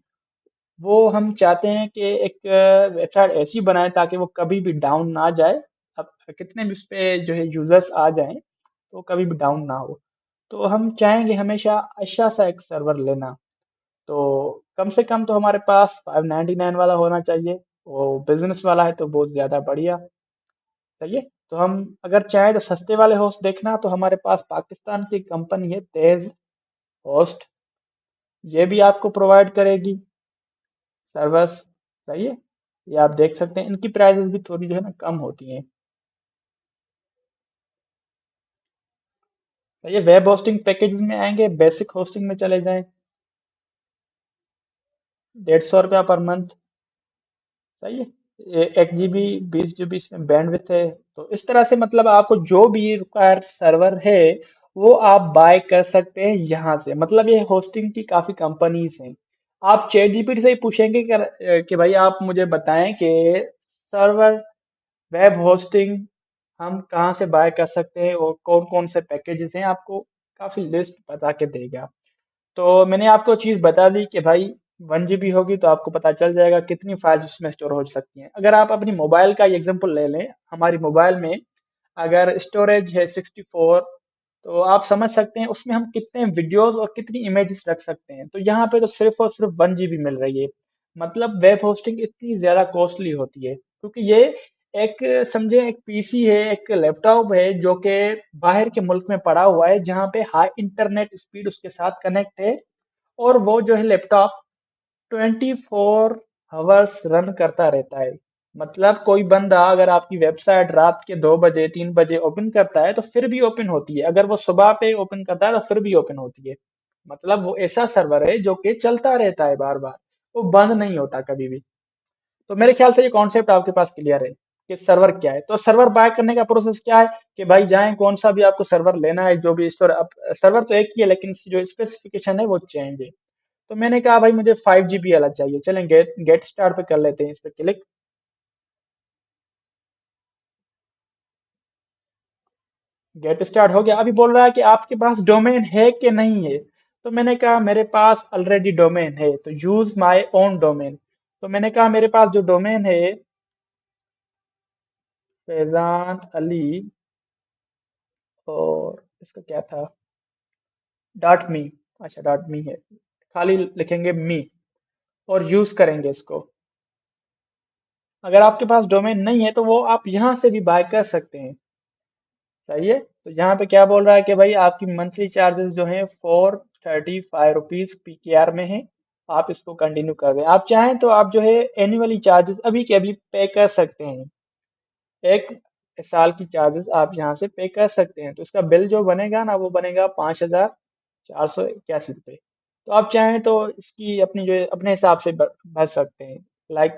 वो हम चाहते हैं कि एक वेबसाइट ऐसी बनाएं ताकि वो कभी भी डाउन ना जाए। अब कितने भी उस पे जो है यूजर्स आ जाएं तो कभी भी डाउन ना हो। तो हम चाहेंगे हमेशा अच्छा सा एक सर्वर लेना। तो कम से कम तो हमारे पास 599 वाला होना चाहिए, वो बिजनेस वाला है तो बहुत ज़्यादा बढ़िया। सही है। तो हम अगर चाहें तो सस्ते वाले होस्ट देखना, तो हमारे पास पाकिस्तान की कंपनी है तेज होस्ट, ये भी आपको प्रोवाइड करेगी सर्वर्स। सही है। ये आप देख सकते हैं, इनकी प्राइसेस भी थोड़ी जो है ना कम होती हैं। तो ये वेब होस्टिंग पैकेजेस में आएंगे, बेसिक होस्टिंग में चले जाएं, 150 रुपया पर मंथ। सही है। 1 GB 20 GB इसमें बैंडविड्थ है। तो इस तरह से मतलब आपको जो भी रिक्वायर सर्वर है वो आप बाय कर सकते हैं यहाँ से। मतलब ये होस्टिंग की काफ़ी कंपनीज हैं। आप चैट जीपीटी से ही पूछेंगे कि भाई आप मुझे बताएं कि सर्वर वेब होस्टिंग हम कहाँ से बाय कर सकते हैं और कौन कौन से पैकेजेस हैं, आपको काफ़ी लिस्ट बता के देगा। तो मैंने आपको चीज़ बता दी कि भाई 1 GB होगी तो आपको पता चल जाएगा कितनी फाइल्स उसमें स्टोर हो सकती हैं। अगर आप अपनी मोबाइल का एग्जांपल ले लें, हमारी मोबाइल में अगर स्टोरेज है 64, तो आप समझ सकते हैं उसमें हम कितने वीडियोस और कितनी इमेजेस रख सकते हैं। तो यहाँ पे तो सिर्फ और सिर्फ 1 GB मिल रही है। मतलब वेब होस्टिंग इतनी ज़्यादा कॉस्टली होती है क्योंकि ये एक समझे एक पीसी है, एक लैपटॉप है जो कि बाहर के मुल्क में पड़ा हुआ है, जहाँ पे हाई इंटरनेट स्पीड उसके साथ कनेक्ट है, और वो जो है लैपटॉप 24 आवर्स रन करता रहता है। मतलब कोई बंदा अगर आपकी वेबसाइट रात के 2 बजे 3 बजे ओपन करता है तो फिर भी ओपन होती है, अगर वो सुबह पे ओपन करता है तो फिर भी ओपन होती है। मतलब वो ऐसा सर्वर है जो कि चलता रहता है बार बार, वो बंद नहीं होता कभी भी। तो मेरे ख्याल से ये कॉन्सेप्ट आपके पास क्लियर है कि सर्वर क्या है। तो सर्वर बाय करने का प्रोसेस क्या है कि भाई जाएं, कौन सा भी आपको सर्वर लेना है, जो भी स्टोर, अब सर्वर तो एक ही है लेकिन इसकी जो स्पेसिफिकेशन है वो चेंज है। तो मैंने कहा भाई मुझे 5 GB वाला चाहिए, चलें गेट गेट स्टार्ट पे कर लेते हैं, इस पे क्लिक। गेट स्टार्ट हो गया। अभी बोल रहा है कि आपके पास डोमेन है कि नहीं है। तो मैंने कहा मेरे पास ऑलरेडी डोमेन है, तो यूज माय ओन डोमेन। तो मैंने कहा मेरे पास जो डोमेन है फैजान अली, और इसका क्या था, डॉट मी। अच्छा डॉट मी है, खाली लिखेंगे मी और यूज करेंगे इसको। अगर आपके पास डोमेन नहीं है तो वो आप यहाँ से भी बाय कर सकते हैं। सही है। तो यहाँ पे क्या बोल रहा है कि भाई आपकी मंथली चार्जेस जो है 435 रुपीज PKR में है। आप इसको कंटिन्यू कर दें, आप चाहें तो आप जो है एनुअली चार्जेस अभी के अभी पे कर सकते हैं। एक साल की चार्जेस आप यहाँ से पे कर सकते हैं, तो इसका बिल जो बनेगा ना वो बनेगा 5,481 रुपये। तो आप चाहें तो इसकी अपनी जो है अपने हिसाब से भर सकते हैं। लाइक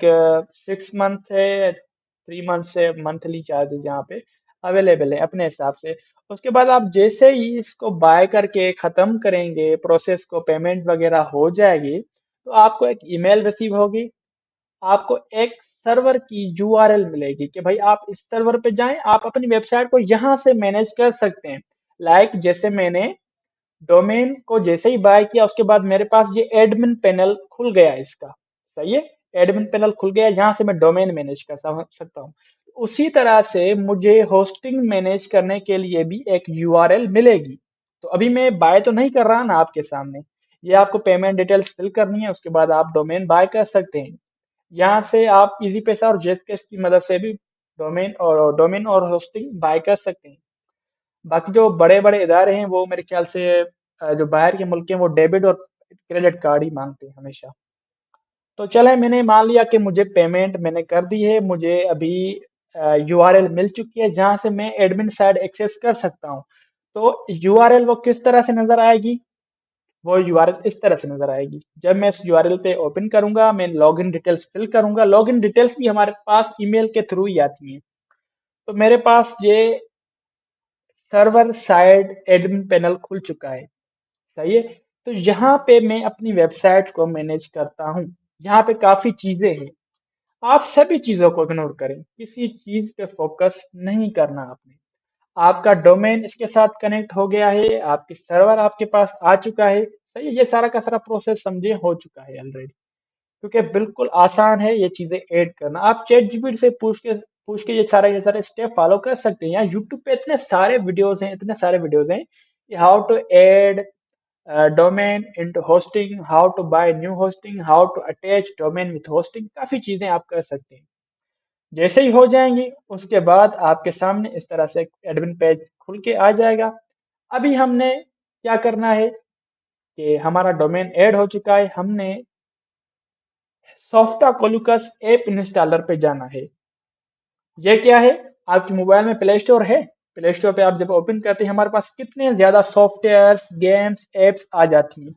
6 मंथ है, 3 मंथ से मंथली चार्जेस यहाँ पे अवेलेबल है अपने हिसाब से। उसके बाद आप जैसे ही इसको बाय करके ख़त्म करेंगे प्रोसेस को, पेमेंट वगैरह हो जाएगी, तो आपको एक ईमेल रिसीव होगी। आपको एक सर्वर की यूआरएल मिलेगी कि भाई आप इस सर्वर पे जाएं, आप अपनी वेबसाइट को यहाँ से मैनेज कर सकते हैं। लाइक जैसे मैंने डोमेन को जैसे ही बाय किया उसके बाद मेरे पास ये एडमिन पैनल खुल गया इसका। सही है। एडमिन पैनल खुल गया, यहाँ से मैं डोमेन मैनेज कर सकता हूँ। उसी तरह से मुझे होस्टिंग मैनेज करने के लिए भी एक यूआरएल मिलेगी। तो अभी मैं बाय तो नहीं कर रहा ना आपके सामने, ये आपको पेमेंट डिटेल्स फिल करनी है, उसके बाद आप डोमेन बाय कर सकते हैं। यहाँ से आप इजी पैसा और जेस्केस की मदद से भी डोमेन और होस्टिंग बाय कर सकते हैं। बाकी जो बड़े बड़े इदारे हैं वो मेरे ख्याल से जो बाहर के मुल्क हैं वो डेबिट और क्रेडिट कार्ड ही मांगते हैं हमेशा। तो चले, मैंने मान लिया कि मुझे पेमेंट मैंने कर दी है, मुझे अभी यूआरएल मिल चुकी है जहां से मैं एडमिन साइड एक्सेस कर सकता हूँ। तो यूआरएल वो किस तरह से नजर आएगी, वो यूआरएल इस तरह से नजर आएगी। जब मैं इस यूआरएल पे ओपन करूंगा, मैं लॉगिन डिटेल्स फिल करूंगा, लॉगिन डिटेल्स भी हमारे पास ईमेल के थ्रू ही आती हैं। तो मेरे पास ये सर्वर साइड एडमिन पैनल खुल चुका है। सही है। तो यहाँ पे मैं अपनी वेबसाइट को मैनेज करता हूँ। यहाँ पे काफी चीजें हैं, आप सभी चीजों को इग्नोर करें, किसी चीज पे फोकस नहीं करना आपने। आपका डोमेन इसके साथ कनेक्ट हो गया है, आपके सर्वर आपके पास आ चुका है। सही है, ये सारा का सारा प्रोसेस समझे हो चुका है ऑलरेडी। क्योंकि बिल्कुल आसान है ये चीजें ऐड करना। आप चैट जीपीटी से पूछ के ये सारे स्टेप फॉलो कर सकते हैं। यहाँ यूट्यूब पे इतने सारे वीडियोस हैं, इतने सारे वीडियोस हैं कि how to add domain into hosting, how to buy new hosting, how to attach domain with hosting, काफी चीजें आप कर सकते हैं। जैसे ही हो जाएंगी उसके बाद आपके सामने इस तरह से एडमिन पेज खुल के आ जाएगा। अभी हमने क्या करना है कि हमारा डोमेन ऐड हो चुका है, हमने सॉफ्टा कोलुकस ऐप इंस्टॉलर पे जाना है। ये क्या है, आपके मोबाइल में प्ले स्टोर है। प्ले स्टोर पे आप जब ओपन करते हैं हमारे पास कितने ज्यादा सॉफ्टवेयर्स गेम्स एप्स आ जाती हैं।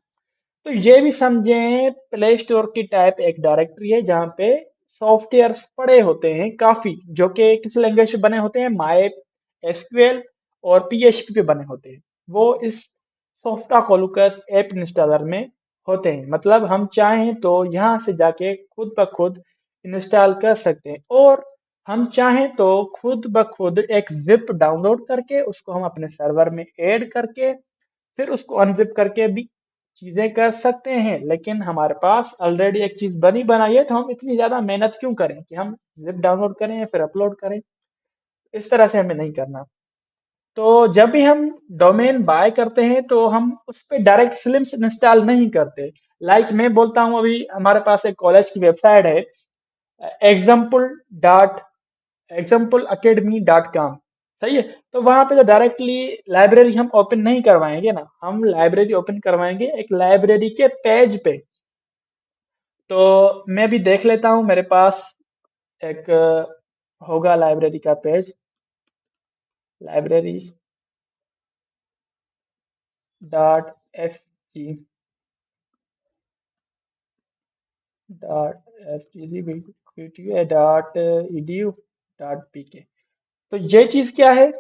तो ये भी समझें प्ले स्टोर की टाइप एक डायरेक्टरी है जहाँ पे सॉफ्टवेयर्स पड़े होते हैं काफी, जो कि किस लैंग्वेज पे बने होते हैं, माई एसक्यूएल और पीएचपी पे बने होते हैं। वो इस सोफ्टा कोलुकस ऐप इंस्टॉलर में होते हैं। मतलब हम चाहें तो यहाँ से जाके खुद ब खुद इंस्टॉल कर सकते हैं, और हम चाहें तो खुद ब खुद एक जिप डाउनलोड करके उसको हम अपने सर्वर में ऐड करके फिर उसको अनजिप करके भी चीजें कर सकते हैं। लेकिन हमारे पास ऑलरेडी एक चीज बनी बनाई है, तो हम इतनी ज्यादा मेहनत क्यों करें कि हम जिप डाउनलोड करें या फिर अपलोड करें। इस तरह से हमें नहीं करना। तो जब भी हम डोमेन बाय करते हैं तो हम उस पे डायरेक्ट स्लिम्स इंस्टॉल नहीं करते। लाइक मैं बोलता हूँ, अभी हमारे पास एक कॉलेज की वेबसाइट है, एग्जाम्पल डॉट exampleacademy.com। सही है। तो वहां पे जो डायरेक्टली लाइब्रेरी हम ओपन नहीं करवाएंगे ना, हम लाइब्रेरी ओपन करवाएंगे एक लाइब्रेरी के पेज पे। तो मैं भी देख लेता हूँ मेरे पास एक होगा लाइब्रेरी का page, library dot F G dot F G B dot EDU dot P K. तो ये चीज क्या है,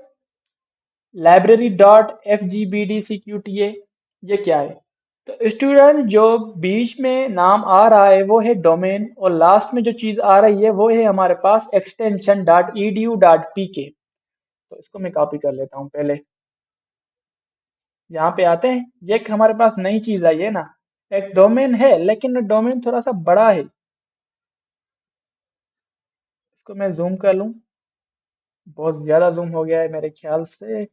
library dot F G B D C Q T A, ये क्या है? तो स्टूडेंट जो बीच में नाम आ रहा है वो है डोमेन, और लास्ट में जो चीज आ रही है वो है हमारे पास extension dot E D U dot P K. तो इसको मैं कॉपी कर लेता हूँ पहले, यहाँ पे आते हैं। ये एक हमारे पास नई चीज आई है ना, एक डोमेन है लेकिन डोमेन थोड़ा सा बड़ा है। इसको मैं जूम कर लूँ, बहुत ज्यादा जूम हो गया है मेरे ख्याल से।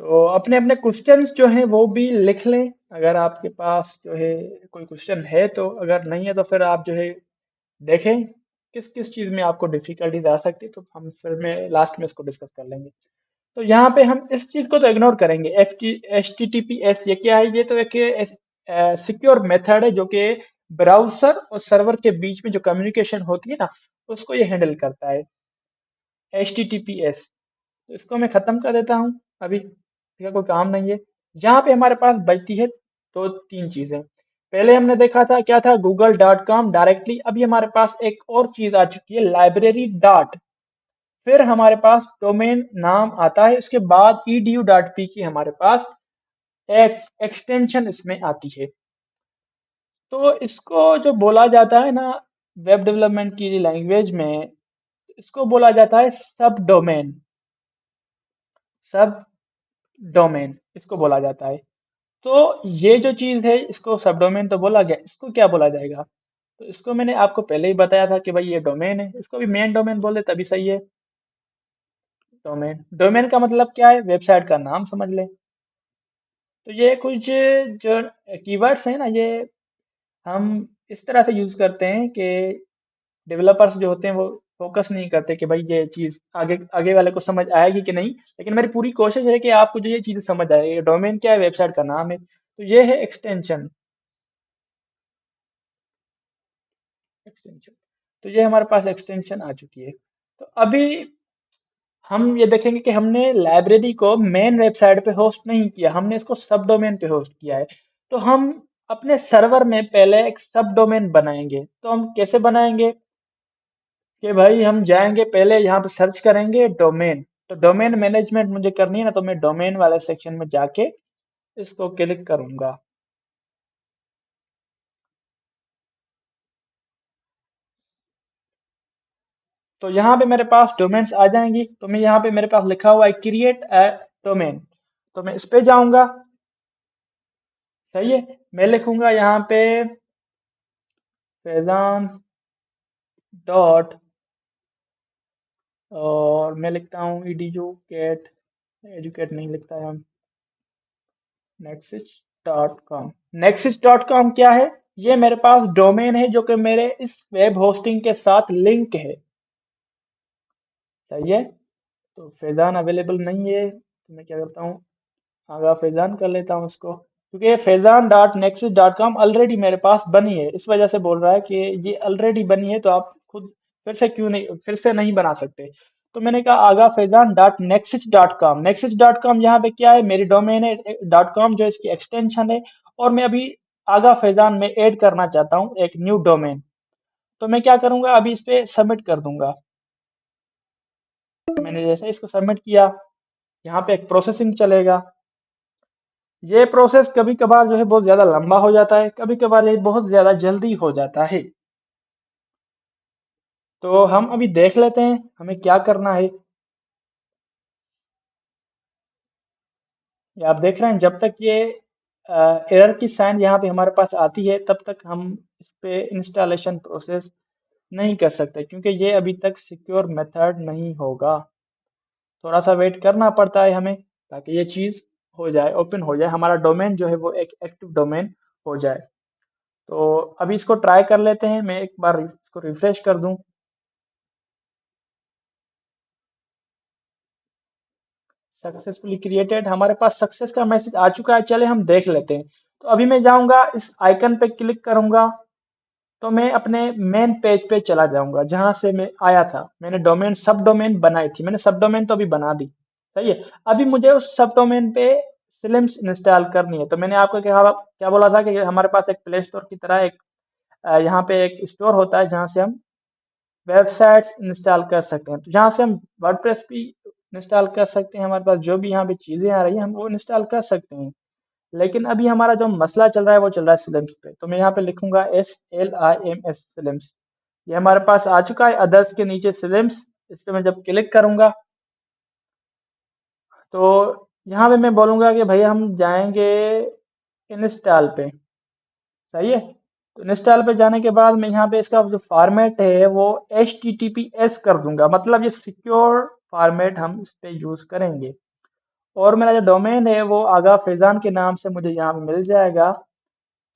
तो अपने अपने क्वेश्चंस जो हैं वो भी लिख लें, अगर आपके पास जो है कोई क्वेश्चन है तो, अगर नहीं है तो फिर आप जो है देखें किस किस चीज़ में आपको डिफिकल्टीज आ सकती है, तो हम फिर में लास्ट में इसको डिस्कस कर लेंगे। तो यहाँ पे हम इस चीज़ को तो इग्नोर करेंगे, H T T P S ये क्या है? ये तो एक सिक्योर मेथड है जो कि ब्राउजर और सर्वर के बीच में जो कम्युनिकेशन होती है ना, उसको ये हैंडल करता है, H T T P S. तो इसको मैं खत्म कर देता हूँ अभी, ठीक है, कोई काम नहीं है। यहाँ पे हमारे पास बचती है दो तीन चीजें। पहले हमने देखा था क्या था, गूगल डॉट कॉम डायरेक्टली। अभी हमारे पास एक और चीज आ चुकी है, लाइब्रेरी डॉट, फिर हमारे पास डोमेन नाम आता है, उसके बाद edu डॉट पी की हमारे पास एक एक्सटेंशन इसमें आती है। तो इसको जो बोला जाता है ना वेब डेवलपमेंट की लैंग्वेज में, इसको बोला जाता है सब डोमेन, सब डोमेन इसको बोला जाता है। तो ये जो चीज है इसको सब डोमेन तो बोला गया, इसको क्या बोला जाएगा? तो इसको मैंने आपको पहले ही बताया था कि भाई ये डोमेन है, इसको भी मेन डोमेन बोले तभी सही है। डोमेन, डोमेन का मतलब क्या है? वेबसाइट का नाम समझ ले। तो ये कुछ जो कीवर्ड्स हैं ना, ये हम इस तरह से यूज करते हैं कि डेवलपर्स जो होते हैं वो फोकस नहीं करते कि भाई ये चीज आगे आगे वाले को समझ आएगी कि नहीं, लेकिन मेरी पूरी कोशिश है कि आपको जो ये चीज समझ आए। डोमेन क्या है? वेबसाइट का नाम है। तो ये है एक्सटेंशन, एक्सटेंशन। तो ये हमारे पास एक्सटेंशन आ चुकी है। तो अभी हम ये देखेंगे कि हमने लाइब्रेरी को मेन वेबसाइट पे होस्ट नहीं किया, हमने इसको सब डोमेन पे होस्ट किया है। तो हम अपने सर्वर में पहले एक सब डोमेन बनाएंगे। तो हम कैसे बनाएंगे कि भाई हम जाएंगे पहले यहाँ पे सर्च करेंगे डोमेन। तो डोमेन मैनेजमेंट मुझे करनी है ना, तो मैं डोमेन वाले सेक्शन में जाके इसको क्लिक करूंगा। तो यहाँ पे मेरे पास डोमेन्स आ जाएंगी। तो मैं यहाँ पे मेरे पास लिखा हुआ है क्रिएट ए डोमेन, तो मैं इस पे जाऊंगा। सही है, मैं लिखूंगा यहाँ पे फैजान डॉट, और मैं लिखता हूँ edu एजुकेट नहीं लिखता है, Nexis dot com. Nexis dot com क्या है? ये मेरे पास डोमेन है जो कि मेरे इस वेब होस्टिंग के साथ लिंक है। सही है। तो फैजान अवेलेबल नहीं है, तो मैं क्या करता हूँ, आगा फैजान कर लेता हूँ इसको, क्योंकि ये Faizan dot Nexis dot com already मेरे पास बनी है, इस वजह से बोल रहा है कि ये ऑलरेडी बनी है, तो आप खुद फिर से क्यों नहीं, फिर से नहीं बना सकते। तो मैंने कहा Agha Faizan dot Nexis dot com. Nexis dot com यहाँ पे क्या है? मेरी डोमेन है, डॉट कॉम जो इसकी एक्सटेंशन है। और मैं अभी आगा फैजान में ऐड करना चाहता हूँ एक न्यू डोमेन। तो मैं क्या करूंगा, अभी इस पे सबमिट कर दूंगा। मैंने जैसे इसको सबमिट किया, यहाँ पे एक प्रोसेसिंग चलेगा। ये प्रोसेस कभी कभार जो है बहुत ज्यादा लंबा हो जाता है, कभी कभार ये बहुत ज्यादा जल्दी हो जाता है। तो हम अभी देख लेते हैं हमें क्या करना है। ये आप देख रहे हैं, जब तक ये एरर की साइन यहाँ पे हमारे पास आती है तब तक हम इस पे इंस्टॉलेशन प्रोसेस नहीं कर सकते, क्योंकि ये अभी तक सिक्योर मेथड नहीं होगा। थोड़ा सा वेट करना पड़ता है हमें, ताकि ये चीज़ हो जाए, ओपन हो जाए, हमारा डोमेन जो है वो एक एक्टिव डोमेन हो जाए। तो अभी इसको ट्राई कर लेते हैं, मैं एक बार इसको रिफ्रेश कर दूं। सक्सेसफुली क्रिएटेड, हमारे पास सक्सेस का मैसेज आ चुका है। चले हम देख लेते हैं। तो अभी मैं जाऊंगा, इस आइकन पे क्लिक करूंगा, तो मैं अपने मेन पेज पे चला जाऊंगा जहां से मैं आया था। मैंने डोमेन सब डोमेन बनाई थी, मैंने सब डोमेन तो अभी बना दी। सही है। अभी मुझे उस सब डोमेन पे सिलिम्स इंस्टॉल करनी है। तो मैंने आपको क्या क्या बोला था कि हमारे पास एक प्ले स्टोर की तरह एक यहाँ पे एक स्टोर होता है जहाँ से हम वेबसाइट्स इंस्टॉल कर सकते हैं। तो जहाँ से हम वर्डप्रेस भी इंस्टॉल कर सकते हैं, हमारे पास जो भी यहाँ पे चीजें आ रही हैं हम वो इंस्टॉल कर सकते हैं। लेकिन अभी हमारा जो मसला चल रहा है वो चल रहा है सिलिम्स पे। तो मैं यहाँ पे लिखूंगा SLIMS सिलिम्स। ये हमारे पास आ चुका है, अदर्स के नीचे सिलिम्स। इस पे मैं जब क्लिक करूंगा तो यहाँ पे मैं बोलूंगा कि भैया हम जाएंगे इंस्टॉल पे। सही है। तो इंस्टॉल पे जाने के बाद मैं यहाँ पे इसका जो फॉर्मेट है वो HTTPS कर दूंगा, मतलब ये सिक्योर फॉर्मेट हम इस पे यूज करेंगे। और मेरा जो डोमेन है वो आगा फैजान के नाम से मुझे यहाँ पे मिल जाएगा।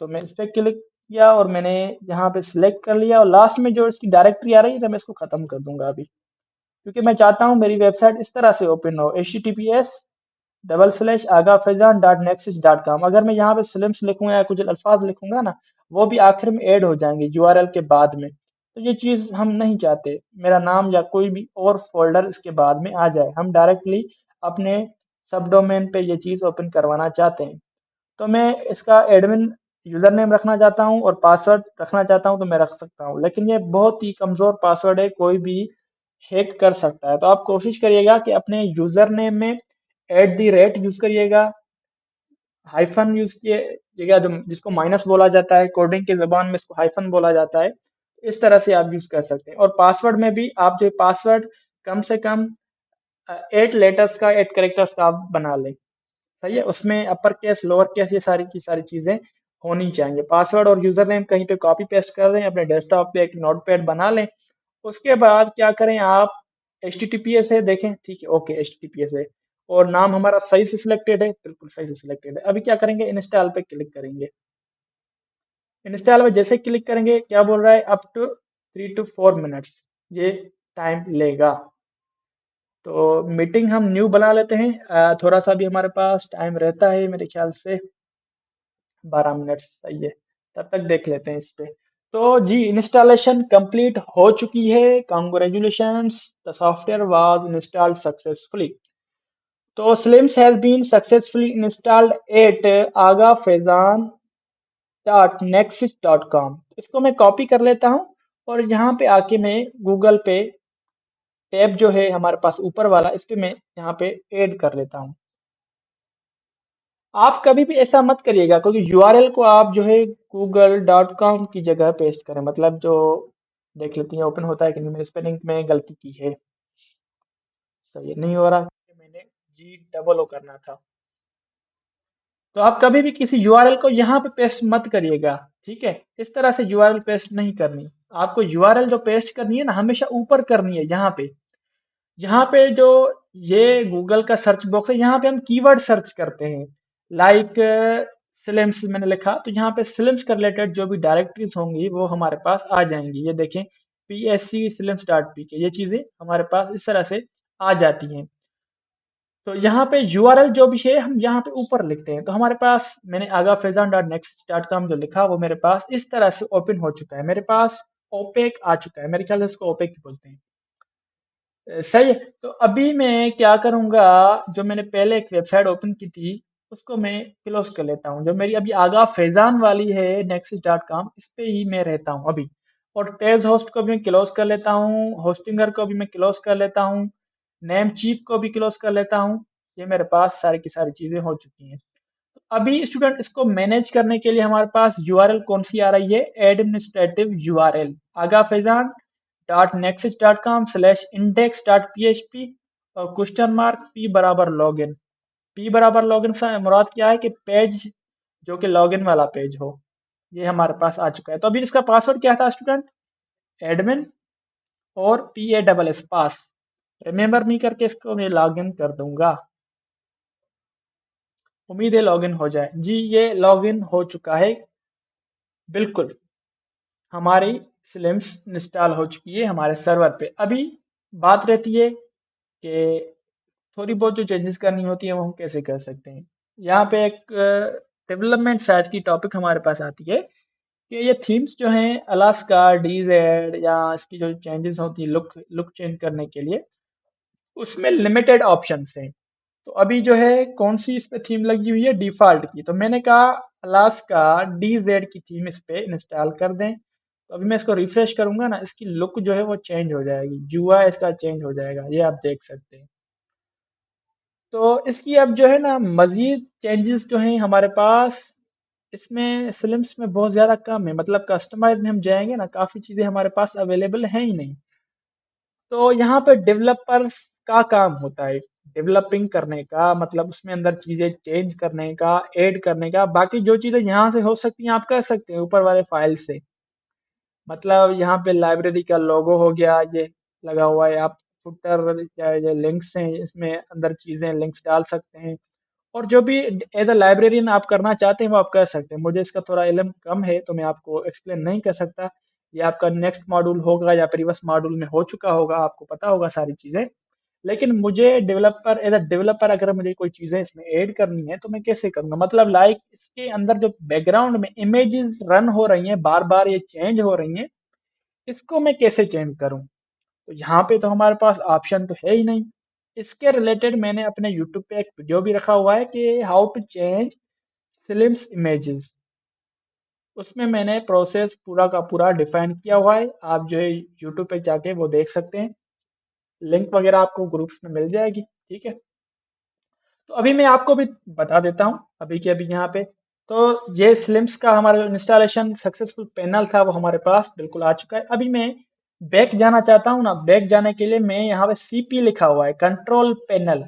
तो मैं इस पे क्लिक किया और मैंने यहाँ पे सिलेक्ट कर लिया, और लास्ट में जो इसकी डायरेक्टरी आ रही है तो मैं इसको खत्म कर दूंगा अभी, क्योंकि मैं चाहता हूँ मेरी वेबसाइट इस तरह से ओपन हो, https://aga-fezan.nexus.com। अगर मैं यहाँ पे स्लिम्स लिखूंगा या कुछ अल्फाज लिखूंगा ना, वो भी आखिर में ऐड हो जाएंगे यूआरएल के बाद में। तो ये चीज हम नहीं चाहते, मेरा नाम या कोई भी और फोल्डर इसके बाद में आ जाए। हम डायरेक्टली अपने सब डोमेन पे ये चीज ओपन करवाना चाहते हैं। तो मैं इसका एडमिन यूजर नेम रखना चाहता हूँ और पासवर्ड रखना चाहता हूँ, तो मैं रख सकता हूँ। लेकिन ये बहुत ही कमजोर पासवर्ड है, कोई भी हैक कर सकता है। तो आप कोशिश करिएगा कि अपने यूजर नेम में @ यूज करिएगा, हाइफन यूज कीजिएगा, जो जिसको माइनस बोला जाता है, कोडिंग की जबान में इसको हाइफन बोला जाता है। इस तरह से आप यूज कर सकते हैं। और पासवर्ड में भी आप जो पासवर्ड कम से कम 8 लेटर्स का, 8 कैरेक्टर्स का आप बना लें। सही है। उसमें अपर केस लोअर केस ये सारी की सारी चीजें होनी चाहिए। पासवर्ड और यूजर नेम कहीं पे कॉपी पेस्ट कर दें, अपने डेस्कटॉप पे एक नोटपैड बना लें। उसके बाद क्या करें आप, HTTPS है देखें, ठीक है, ओके HTTPS है, और नाम हमारा सही से सिलेक्टेड है, बिल्कुल सही से सिलेक्टेड है। अभी क्या करेंगे, इंस्टॉल पे क्लिक करेंगे। इंस्टॉल में जैसे क्लिक करेंगे क्या बोल रहा है, अप टू 3 to 4 मिनट्स ये टाइम लेगा। तो मीटिंग हम न्यू बना लेते हैं। थोड़ा सा भी हमारे पास टाइम रहता है, मेरे ख्याल से 12 मिनट सही है। तब तक देख लेते हैं इस पे। तो जी इंस्टॉलेशन कंप्लीट हो चुकी है। Congratulations, the software was installed successfully. तो Slims has been successfully installed at Agha Faizan dot Nexis dot com. इसको मैं कॉपी कर लेता हूँ और यहाँ पे आके मैं गूगल पे टैब जो है हमारे पास ऊपर वाला, इस पे मैं यहाँ पे ऐड कर लेता हूँ। आप कभी भी ऐसा मत करिएगा, क्योंकि यूआरएल को आप जो है google.com की जगह पेस्ट करें, मतलब जो देख लेते हैं ओपन होता है कि नहीं। मैंने स्पेलिंग में गलती की है, सही है, नहीं हो रहा, मैंने G करना था। तो आप कभी भी किसी यूआरएल को यहाँ पे पेस्ट मत करिएगा, ठीक है। इस तरह से यूआरएल पेस्ट नहीं करनी। आपको यूआरएल जो पेस्ट करनी है ना, हमेशा ऊपर करनी है। यहाँ पे जो ये गूगल का सर्च बॉक्स है, यहाँ पे हम कीवर्ड सर्च करते हैं। लाइक सिलिम्स मैंने लिखा, तो यहाँ पे सिलिम्स के रिलेटेड जो भी डायरेक्टरीज होंगी वो हमारे पास आ जाएंगी। ये देखें, PSC_slims.pk, ये चीजें हमारे पास इस तरह से आ जाती हैं। तो यहाँ पे यूआरएल जो भी है हम यहाँ पे ऊपर लिखते हैं। तो हमारे पास मैंने Agha Faizan dot next dot com जो लिखा वो मेरे पास इस तरह से ओपन हो चुका है। मेरे पास ओपेक आ चुका है, मेरे ख्याल से इसको ओपेक ही बोलते हैं। सही है। तो अभी मैं क्या करूंगा, जो मैंने पहले एक वेबसाइट ओपन की थी उसको मैं क्लोज कर लेता हूँ। जो मेरी अभी आगा फैजान वाली है nexus.com, इस पे ही मैं रहता हूँ अभी। और तेज होस्ट को भी मैं क्लोज कर लेता हूँ, होस्टिंगर को भी मैं क्लोज कर लेता हूँ, नेम चीफ को भी क्लोज कर लेता हूँ। ये मेरे पास सारी की सारी चीजें हो चुकी हैं। अभी स्टूडेंट इसको मैनेज करने के लिए हमारे पास यूआरएल कौन सी आ रही है, administrative URL Agha Faizan dot Nexis dot com slash index dot PHP और क्वेश्चन मार्क P बराबर लॉगिन। P बराबर लॉगिन से मुराद क्या है कि पेज जो कि लॉगिन वाला पेज हो। ये हमारे पास आ चुका है। तो अभी इसका पासवर्ड क्या था स्टूडेंट, एडमिन और PASS पास। रिमेम्बर मी करके इसको मैं लॉगिन कर दूंगा। उम्मीद है लॉगिन हो जाए। जी ये लॉगिन हो चुका है, बिल्कुल। हमारी स्लिम्स इंस्टॉल हो चुकी है हमारे सर्वर पे। अभी बात रहती है कि थोड़ी बहुत जो चेंजेस करनी होती है वो हम कैसे कर सकते हैं। यहाँ पे एक डेवलपमेंट साइड की टॉपिक हमारे पास आती है कि ये थीम्स जो हैं अलास्का डीजेड या इसकी जो चेंजेस होती है लुक लुक चेंज करने के लिए, उसमें लिमिटेड ऑप्शंस हैं। तो अभी जो है कौन सी इस पे थीम लगी हुई है डिफॉल्ट की, तो मैंने कहा अलास्का डीजेड की थीम इस पे इंस्टॉल कर दें। तो अभी मैं इसको रिफ्रेश करूंगा ना, इसकी लुक जो है वो चेंज हो जाएगी, यूआई इसका चेंज हो जाएगा, ये आप देख सकते हैं। तो इसकी अब जो है ना मजीद चेंजेस जो हैं हमारे पास इसमें स्लिम्स में बहुत ज़्यादा कम है, मतलब कस्टमाइज में हम जाएंगे ना काफ़ी चीज़ें हमारे पास अवेलेबल हैं ही नहीं। तो यहाँ पे डेवलपर्स का काम होता है डेवलपिंग करने का, मतलब उसमें अंदर चीज़ें चेंज करने का, ऐड करने का, बाकी जो चीज़ें यहाँ से हो सकती हैं आप कर सकते हैं ऊपर वाले फाइल से। मतलब यहाँ पे लाइब्रेरी का लोगो हो गया, ये लगा हुआ है, आप फुटर या ये लिंक्स हैं इसमें अंदर चीज़ें लिंक्स डाल सकते हैं। और जो भी एज अ लाइब्रेरियन आप करना चाहते हैं वो आप कर सकते हैं। मुझे इसका थोड़ा इल्म कम है तो मैं आपको एक्सप्लेन नहीं कर सकता। ये आपका नेक्स्ट मॉड्यूल होगा या प्रीवियस मॉड्यूल में हो चुका होगा, आपको पता होगा सारी चीज़ें। लेकिन मुझे डेवलपर एज अ डेवलपर अगर मुझे कोई चीज़ें इसमें ऐड करनी है तो मैं कैसे करूँगा, मतलब लाइक इसके अंदर जो बैकग्राउंड में इमेजेस रन हो रही हैं बार बार ये चेंज हो रही हैं, इसको मैं कैसे चेंज करूँ। तो यहाँ पे तो हमारे पास ऑप्शन तो है ही नहीं। इसके रिलेटेड मैंने अपने यूट्यूब पे एक वीडियो भी रखा हुआ है कि how to change films images. उसमें मैंने प्रोसेस पूरा का पूरा डिफाइन किया हुआ है, आप जो है यूट्यूब पे जाके वो देख सकते हैं। लिंक वगैरह आपको ग्रुप्स में मिल जाएगी, ठीक है। तो अभी मैं आपको भी बता देता हूँ अभी के अभी यहाँ पे। तो ये स्लिम्स का हमारा जो इंस्टॉलेशन सक्सेसफुल पैनल था वो हमारे पास बिल्कुल आ चुका है। अभी मैं बैक जाना चाहता हूँ ना, बैक जाने के लिए मैं यहाँ पे सीपी लिखा हुआ है कंट्रोल पैनल,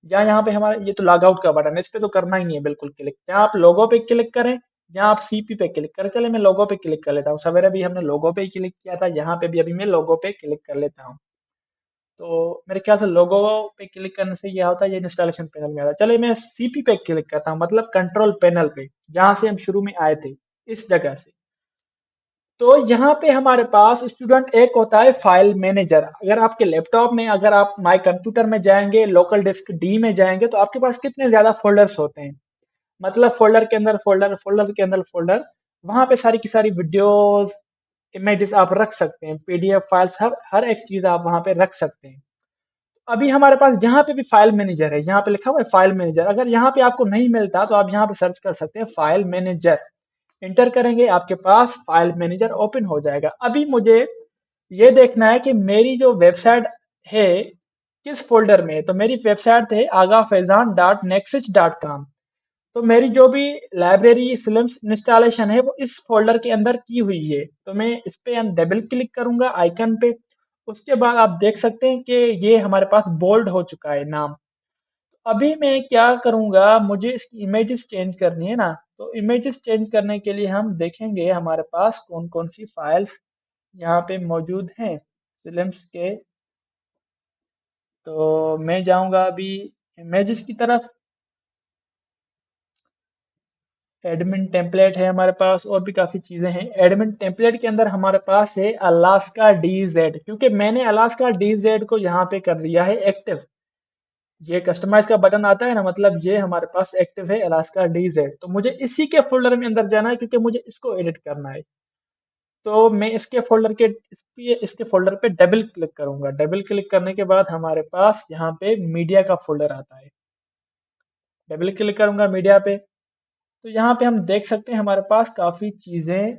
या यहाँ पे हमारा ये तो लॉग आउट का बटन है, इस पे तो करना ही नहीं है बिल्कुल क्लिक। या आप लोगो पे क्लिक करें या आप सीपी पे क्लिक करें। चले मैं लोगो पे क्लिक कर लेता हूँ, सवेरे भी हमने लोगो पे ही क्लिक किया था, यहाँ पे भी अभी मैं लोगो पे क्लिक कर लेता हूँ। तो मेरे ख्याल से लोगो पे क्लिक करने से क्या होता है, ये इंस्टॉलेशन पैनल में आता है। चलिए मैं सीपी पे क्लिक करता हूँ, मतलब कंट्रोल पैनल पे, जहाँ से हम शुरू में आए थे, इस जगह से। तो यहाँ पे हमारे पास स्टूडेंट एक होता है फाइल मैनेजर। अगर आपके लैपटॉप में, अगर आप माई कंप्यूटर में जाएंगे, लोकल डिस्क डी में जाएंगे, तो आपके पास कितने ज्यादा फोल्डर्स होते हैं, मतलब फोल्डर के अंदर फोल्डर, फोल्डर के अंदर फोल्डर। वहां पे सारी की सारी वीडियोस इमेजेस आप रख सकते हैं, पीडीएफ फाइल्स, हर हर एक चीज आप वहां पे रख सकते हैं। अभी हमारे पास जहाँ पे भी फाइल मैनेजर है, यहाँ पे लिखा हुआ है फाइल मैनेजर, अगर यहाँ पे आपको नहीं मिलता तो आप यहाँ पे सर्च कर सकते हैं फाइल मैनेजर। इंटर करेंगे आपके पास फाइल मैनेजर ओपन हो जाएगा। अभी मुझे ये देखना है कि मेरी जो वेबसाइट है किस फोल्डर में है। तो मेरी वेबसाइट है agafezan.nexus.com। तो मेरी जो भी लाइब्रेरी स्लिम्स इंस्टॉलेशन है वो इस फोल्डर के अंदर की हुई है। तो मैं इस पे डबल क्लिक करूंगा आइकन पे। उसके बाद आप देख सकते हैं कि ये हमारे पास बोल्ड हो चुका है नाम। अभी मैं क्या करूंगा, मुझे इसकी इमेजेस चेंज करनी है ना। तो इमेजेस चेंज करने के लिए हम देखेंगे हमारे पास कौन कौन सी फाइल्स यहाँ पे मौजूद हैं स्लिम्स के। तो मैं जाऊंगा अभी इमेजेस की तरफ। एडमिन टेम्पलेट है हमारे पास, और भी काफ़ी चीज़ें हैं। एडमिन टेम्पलेट के अंदर हमारे पास है अलास्का डीजेड, क्योंकि मैंने अलास्का डीजेड को यहाँ पे कर दिया है एक्टिव। ये कस्टमाइज का बटन आता है ना, मतलब ये हमारे पास एक्टिव है अलास्का डीजेड। तो मुझे इसी के फोल्डर में अंदर जाना है क्योंकि मुझे इसको एडिट करना है। तो मैं इसके फोल्डर के इसके फोल्डर पे डबल क्लिक करूंगा। डबल क्लिक करने के बाद हमारे पास यहाँ पे मीडिया का फोल्डर आता है। डबल क्लिक करूंगा मीडिया पे, तो यहाँ पे हम देख सकते हैं हमारे पास काफ़ी चीज़ें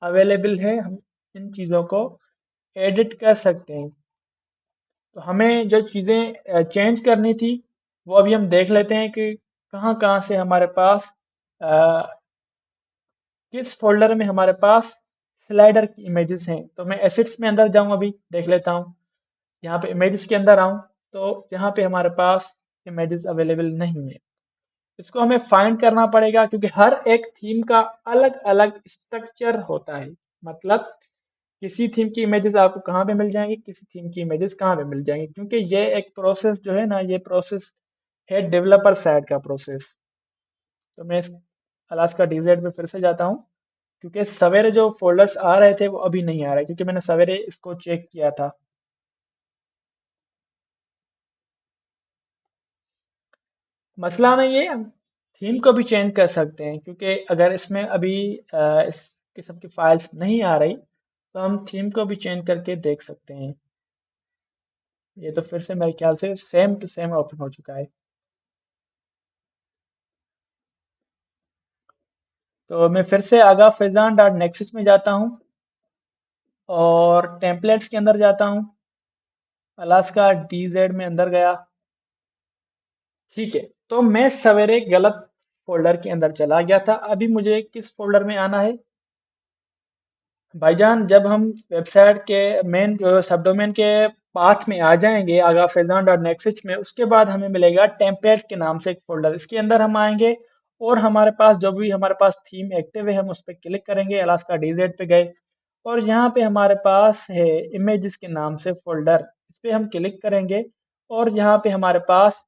अवेलेबल है, हम इन चीज़ों को एडिट कर सकते हैं। तो हमें जो चीज़ें चेंज करनी थी वो अभी हम देख लेते हैं कि कहाँ कहाँ से हमारे पास अ, किस फोल्डर में हमारे पास स्लाइडर की इमेजेस हैं। तो मैं एसेट्स में अंदर जाऊँ, अभी देख लेता हूँ। यहाँ पे इमेजेस के अंदर आऊँ तो यहाँ पे हमारे पास इमेजेस अवेलेबल नहीं है। इसको हमें फाइंड करना पड़ेगा क्योंकि हर एक थीम का अलग अलग स्ट्रक्चर होता है। मतलब किसी थीम की इमेजेस आपको कहाँ पे मिल जाएंगी, किसी थीम की इमेजेस कहाँ पे मिल जाएंगी, क्योंकि ये एक प्रोसेस जो है ना, ये प्रोसेस है डेवलपर साइड का प्रोसेस। तो मैं इस अलास्का डीजेड पे फिर से जाता हूँ, क्योंकि सवेरे जो फोल्डर्स आ रहे थे वो अभी नहीं आ रहे, क्योंकि मैंने सवेरे इसको चेक किया था। मसला नहीं है, हम थीम को भी चेंज कर सकते हैं, क्योंकि अगर इसमें अभी इस किस्म की फाइल्स नहीं आ रही तो हम थीम को भी चेंज करके देख सकते हैं। ये तो फिर से मेरे ख्याल से सेम टू सेम ओपन हो चुका है। तो मैं फिर से आगा फैजान डॉट नेक्सस में जाता हूँ और टेम्पलेट्स के अंदर जाता हूँ। अलास्का डीजेड में अंदर गया। ठीक है, तो मैं सवेरे गलत फोल्डर के अंदर चला गया था। अभी मुझे किस फोल्डर में आना है भाईजान? जब हम वेबसाइट के मेन सब डोमेन के पाथ में आ जाएंगे आगा फैजान डॉट नेक्स्ट में, उसके बाद हमें मिलेगा टेम्पलेट के नाम से एक फोल्डर। इसके अंदर हम आएंगे और हमारे पास जो भी हमारे पास थीम एक्टिव है हम उस पर क्लिक करेंगे। अलास्का डीजेड पे गए और यहाँ पे हमारे पास है इमेजेस के नाम से फोल्डर, इस पे हम क्लिक करेंगे और यहाँ पे हमारे पास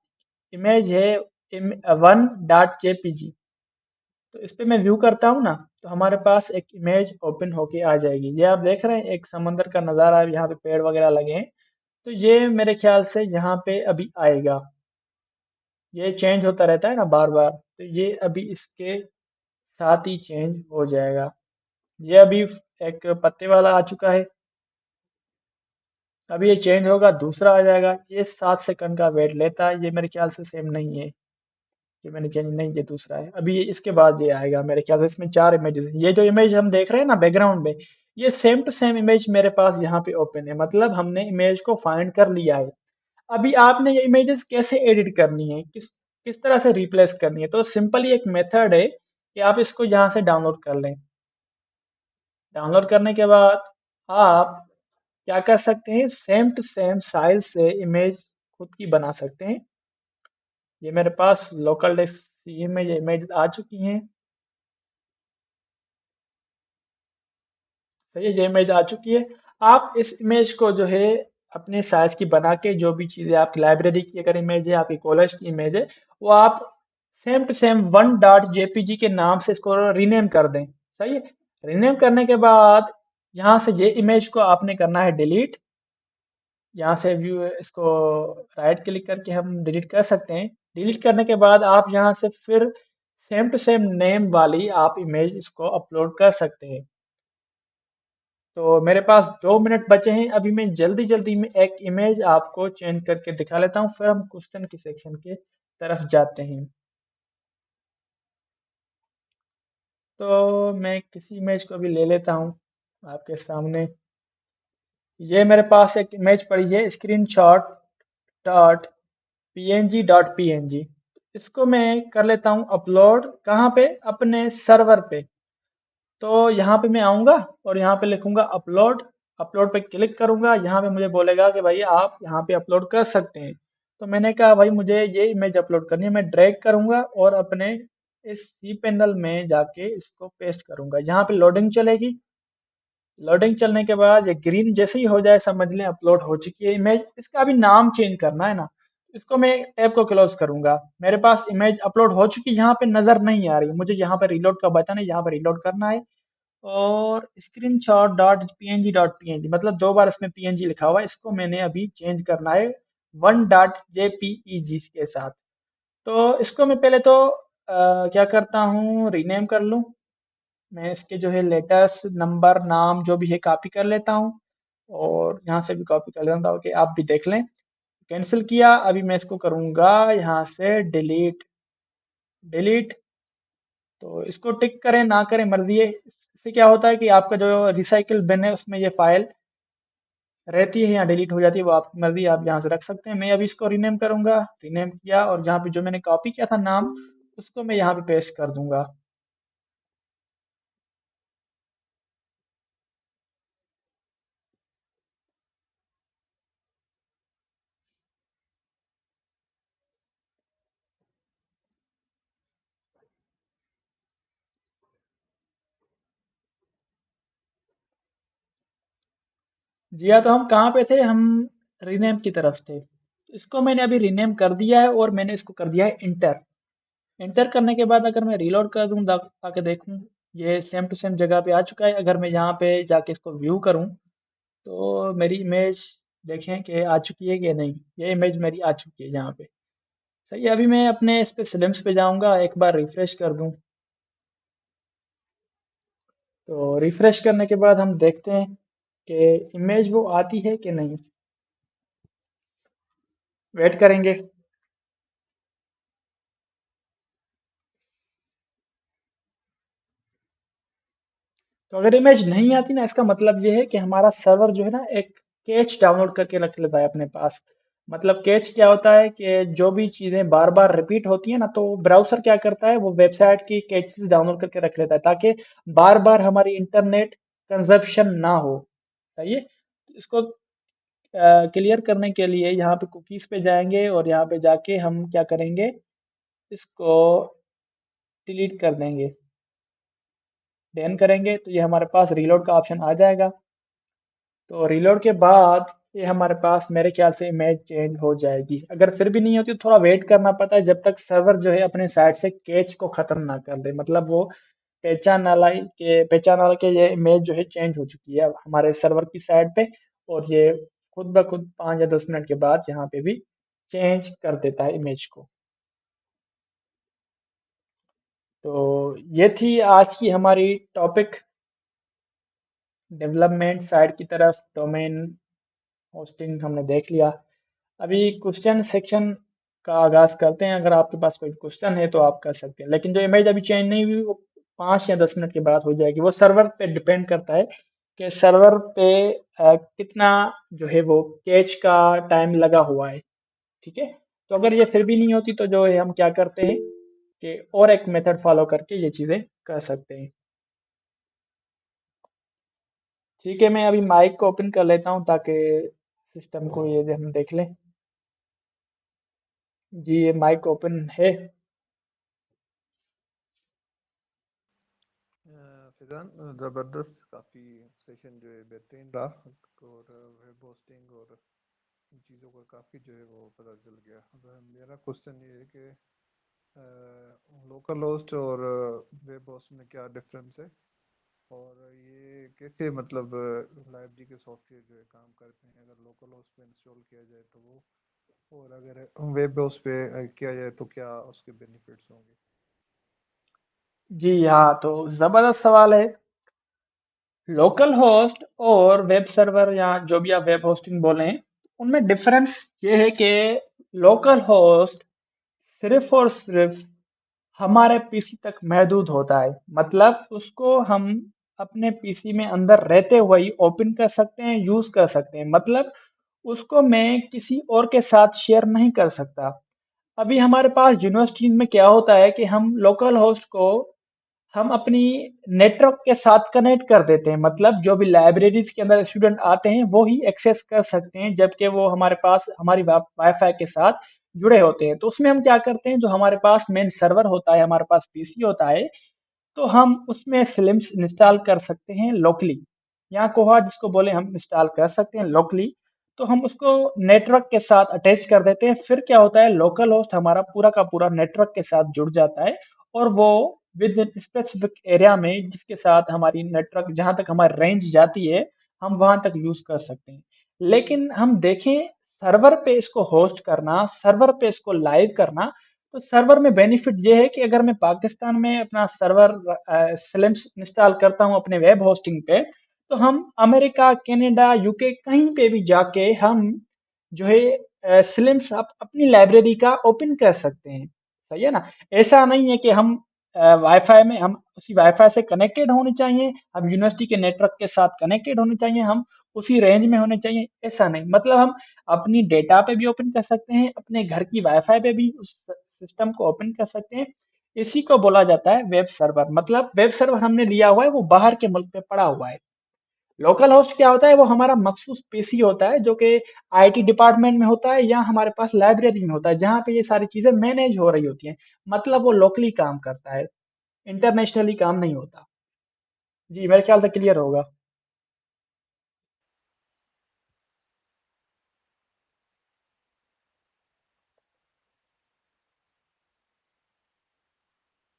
इमेज है वन डॉट जेपीजी। तो इस पे मैं व्यू करता हूँ ना, तो हमारे पास एक इमेज ओपन होके आ जाएगी। ये आप देख रहे हैं एक समंदर का नज़ारा है, यहाँ पे पेड़ वगैरह लगे हैं। तो ये मेरे ख्याल से यहाँ पे अभी आएगा। ये चेंज होता रहता है ना बार बार, तो ये अभी इसके साथ ही चेंज हो जाएगा। ये अभी एक पत्ते वाला आ चुका है। अभी ये चेंज होगा, दूसरा आ जाएगा। ये 7 सेकंड का वेट लेता है। ये मेरे ख्याल से सेम नहीं है, ये मैंने चेंज नहीं, ये दूसरा है। अभी ये इसके बाद ये आएगा। मेरे ख्याल से इसमें 4 इमेजेस हैं। ये जो इमेज हम देख रहे हैं ना बैकग्राउंड में, ये सेम टू सेम इमेज मेरे पास यहाँ पे ओपन है। मतलब हमने इमेज को फाइंड कर लिया है। अभी आपने ये इमेजेस कैसे एडिट करनी है, किस किस तरह से रिप्लेस करनी है, तो सिंपली एक मेथड है कि आप इसको यहाँ से डाउनलोड कर लें। डाउनलोड करने के बाद आप क्या कर सकते हैं, सेम टू सेम साइज से इमेज खुद की बना सकते हैं। ये मेरे पास लोकल डिस्क सी में ये इमेज आ चुकी हैं। सही है, ये इमेज आ चुकी है। आप इस इमेज को जो है अपने साइज की बना के, जो भी चीज़ें आपकी लाइब्रेरी की अगर इमेज है, आपकी कॉलेज की इमेज है, वो आप same to same one dot JPG के नाम से इसको रीनेम कर दें। सही है। रीनेम करने के बाद यहाँ से ये इमेज को आपने करना है डिलीट। यहाँ से व्यू इसको राइट क्लिक करके हम डिलीट कर सकते हैं। डिलीट करने के बाद आप यहाँ से फिर सेम टू सेम नेम वाली आप इमेज इसको अपलोड कर सकते हैं। तो मेरे पास 2 मिनट बचे हैं। अभी मैं जल्दी जल्दी में एक इमेज आपको चेंज करके दिखा लेता हूँ, फिर हम क्वेश्चन की सेक्शन के तरफ जाते हैं। तो मैं किसी इमेज को भी ले लेता हूँ आपके सामने। ये मेरे पास एक इमेज पड़ी है स्क्रीन शॉट डॉट png। इसको मैं कर लेता हूँ अपलोड। कहाँ पे? अपने सर्वर पे। तो यहाँ पे मैं आऊँगा और यहाँ पे लिखूँगा अपलोड। अपलोड पे क्लिक करूँगा। यहाँ पे मुझे बोलेगा कि भाई आप यहाँ पे अपलोड कर सकते हैं। तो मैंने कहा भाई मुझे ये इमेज अपलोड करनी है। मैं ड्रैग करूँगा और अपने इस सी पैनल में जाके इसको पेस्ट करूँगा। यहाँ पे लोडिंग चलेगी। लोडिंग चलने के बाद ये ग्रीन जैसे ही हो जाए समझ लें अपलोड हो चुकी है इमेज। इसका अभी नाम चेंज करना है ना, इसको मैं टैब को क्लोज करूंगा। मेरे पास इमेज अपलोड हो चुकी, यहाँ पे नजर नहीं आ रही मुझे। यहाँ पे रीलोड का बटन है, यहाँ पे रीलोड करना है। और स्क्रीन शॉट डॉट पीएनजी मतलब 2 बार इसमें पीएनजी लिखा हुआ है, इसको मैंने अभी चेंज करना है वन डॉट जेपीईजी के साथ। तो इसको मैं पहले तो क्या करता हूँ, रीनेम कर लूँ। मैं इसके जो है लेटर्स नंबर नाम जो भी है कॉपी कर लेता हूँ और यहाँ से भी कॉपी कर लेता हूँ ताकि आप भी देख लें। कैंसिल किया। अभी मैं इसको करूँगा यहाँ से डिलीट। डिलीट। तो इसको टिक करें ना करें मर्जी है। इससे क्या होता है कि आपका जो रिसाइकिल बिन है उसमें ये फाइल रहती है या डिलीट हो जाती है, वो आपकी मर्जी, आप यहाँ से रख सकते हैं। मैं अभी इसको रीनेम करूंगा। रीनेम किया और जहाँ पे जो मैंने कॉपी किया था नाम, उसको मैं यहाँ पे पेस्ट कर दूंगा। जी हाँ, तो हम कहाँ पे थे? हम रीनेम की तरफ थे। तो इसको मैंने अभी रीनेम कर दिया है और मैंने इसको कर दिया है इंटर। इंटर करने के बाद अगर मैं रीलोड कर दूँ ताकि देखूँ, ये सेम टू सेम जगह पे आ चुका है। अगर मैं यहाँ पे जाके इसको व्यू करूँ तो मेरी इमेज देखें कि आ चुकी है कि नहीं। ये इमेज मेरी आ चुकी है यहाँ पे। सही है, अभी मैं अपने इस पे सिलिम्स पे जाऊंगा, एक बार रिफ्रेश कर दूं। तो रिफ्रेश करने के बाद हम देखते हैं कि इमेज वो आती है कि नहीं। वेट करेंगे। तो अगर इमेज नहीं आती ना, इसका मतलब ये है कि हमारा सर्वर जो है ना एक कैच डाउनलोड करके रख लेता है अपने पास। मतलब कैच क्या होता है कि जो भी चीजें बार बार रिपीट होती है ना, तो ब्राउजर क्या करता है, वो वेबसाइट की कैचेस डाउनलोड करके रख लेता है ताकि बार बार हमारी इंटरनेट कंजप्शन ना हो। सही है। इसको क्लियर करने के लिए यहाँ पे कुकीज पे जाएंगे और यहाँ पे जाके हम क्या करेंगे, इसको डिलीट कर देंगे। डन करेंगे तो ये हमारे पास रीलोड का ऑप्शन आ जाएगा। तो रीलोड के बाद ये हमारे पास मेरे ख्याल से इमेज चेंज हो जाएगी। अगर फिर भी नहीं होती तो थोड़ा वेट करना पड़ता है जब तक सर्वर जो है अपने साइड से कैच को खत्म ना कर दे। मतलब वो पहचान वाला के ये इमेज जो है चेंज हो चुकी है अब हमारे सर्वर की साइड पे। और ये खुद ब खुद 5 या 10 मिनट के बाद यहाँ पे भी चेंज कर देता है इमेज को। तो ये थी आज की हमारी टॉपिक, डेवलपमेंट साइड की तरफ डोमेन होस्टिंग हमने देख लिया। अभी क्वेश्चन सेक्शन का आगाज करते हैं। अगर आपके पास कोई क्वेश्चन है तो आप कर सकते हैं, लेकिन जो इमेज अभी चेंज नहीं हुई वो 5 या 10 मिनट के बाद हो जाएगी। वो सर्वर पे डिपेंड करता है कि सर्वर पे कितना जो है वो कैच का टाइम लगा हुआ है। ठीक है। तो अगर ये फिर भी नहीं होती तो जो है हम क्या करते हैं कि और एक मेथड फॉलो करके ये चीज़ें कर सकते हैं। ठीक है, मैं अभी माइक को ओपन कर लेता हूँ ताकि सिस्टम को ये हम देख लें। जी, ये माइक ओपन है। फिजान, ज़बरदस्त काफ़ी सेशन जो है बेहतरीन रहा। और वेब होस्टिंग और इन चीज़ों का काफ़ी जो है वो पता चल गया। अब मेरा क्वेश्चन ये है कि लोकल होस्ट और वेब होस्ट में क्या डिफरेंस है, और ये कैसे मतलब लाइब्रेरी के सॉफ्टवेयर जो है काम करते हैं अगर लोकल होस्ट पे इंस्टॉल किया जाए तो वो, और अगर वेब होस्ट पे किया जाए तो क्या उसके बेनिफिट्स होंगे। जी हाँ, तो ज़बरदस्त सवाल है। लोकल होस्ट और वेब सर्वर या जो भी आप वेब होस्टिंग बोलें, उनमें डिफरेंस ये है कि लोकल होस्ट सिर्फ और सिर्फ हमारे पीसी तक महदूद होता है। मतलब उसको हम अपने पीसी में अंदर रहते हुए ही ओपन कर सकते हैं, यूज कर सकते हैं। मतलब उसको मैं किसी और के साथ शेयर नहीं कर सकता। अभी हमारे पास यूनिवर्सिटी में क्या होता है कि हम लोकल होस्ट को हम अपनी नेटवर्क के साथ कनेक्ट कर देते हैं। मतलब जो भी लाइब्रेरीज के अंदर स्टूडेंट आते हैं वो ही एक्सेस कर सकते हैं, जबकि वो हमारे पास हमारी वाईफाई के साथ जुड़े होते हैं। तो उसमें हम क्या करते हैं, जो हमारे पास मेन सर्वर होता है, हमारे पास पीसी होता है, तो हम उसमें स्लिम्स इंस्टॉल कर सकते हैं लोकली। या कोहा जिसको बोले हम इंस्टॉल कर सकते हैं लोकली। तो हम उसको नेटवर्क के साथ अटैच कर देते हैं। फिर क्या होता है, लोकल होस्ट हमारा पूरा का पूरा नेटवर्क के साथ जुड़ जाता है। और वो विद इन स्पेसिफिक एरिया में जिसके साथ हमारी नेटवर्क जहां तक हमारी रेंज जाती है, हम वहां तक यूज कर सकते हैं। लेकिन हम देखें सर्वर पे इसको होस्ट करना, सर्वर पे इसको लाइव करना, तो सर्वर में बेनिफिट ये है कि अगर मैं पाकिस्तान में अपना सर्वर स्लिम्स इंस्टॉल करता हूँ अपने वेब होस्टिंग पे, तो हम अमेरिका, कनाडा, यूके कहीं पे भी जाके हम जो है स्लिम्स अपनी लाइब्रेरी का ओपन कर सकते हैं। सही है ना। ऐसा नहीं है कि हम वाईफाई में हम उसी वाईफाई से कनेक्टेड होने चाहिए, हम यूनिवर्सिटी के नेटवर्क के साथ कनेक्टेड होने चाहिए, हम उसी रेंज में होने चाहिए, ऐसा नहीं। मतलब हम अपनी डेटा पे भी ओपन कर सकते हैं, अपने घर की वाईफाई पे भी उस सिस्टम को ओपन कर सकते हैं। इसी को बोला जाता है वेब सर्वर। मतलब वेब सर्वर हमने लिया हुआ है वो बाहर के मुल्क पे पड़ा हुआ है। लोकल होस्ट क्या होता है, वो हमारा मखसूस पीसी होता है जो कि आईटी डिपार्टमेंट में होता है या हमारे पास लाइब्रेरी में होता है, जहाँ पे ये सारी चीजें मैनेज हो रही होती हैं। मतलब वो लोकली काम करता है, इंटरनेशनली काम नहीं होता। जी, मेरे ख्याल से क्लियर होगा।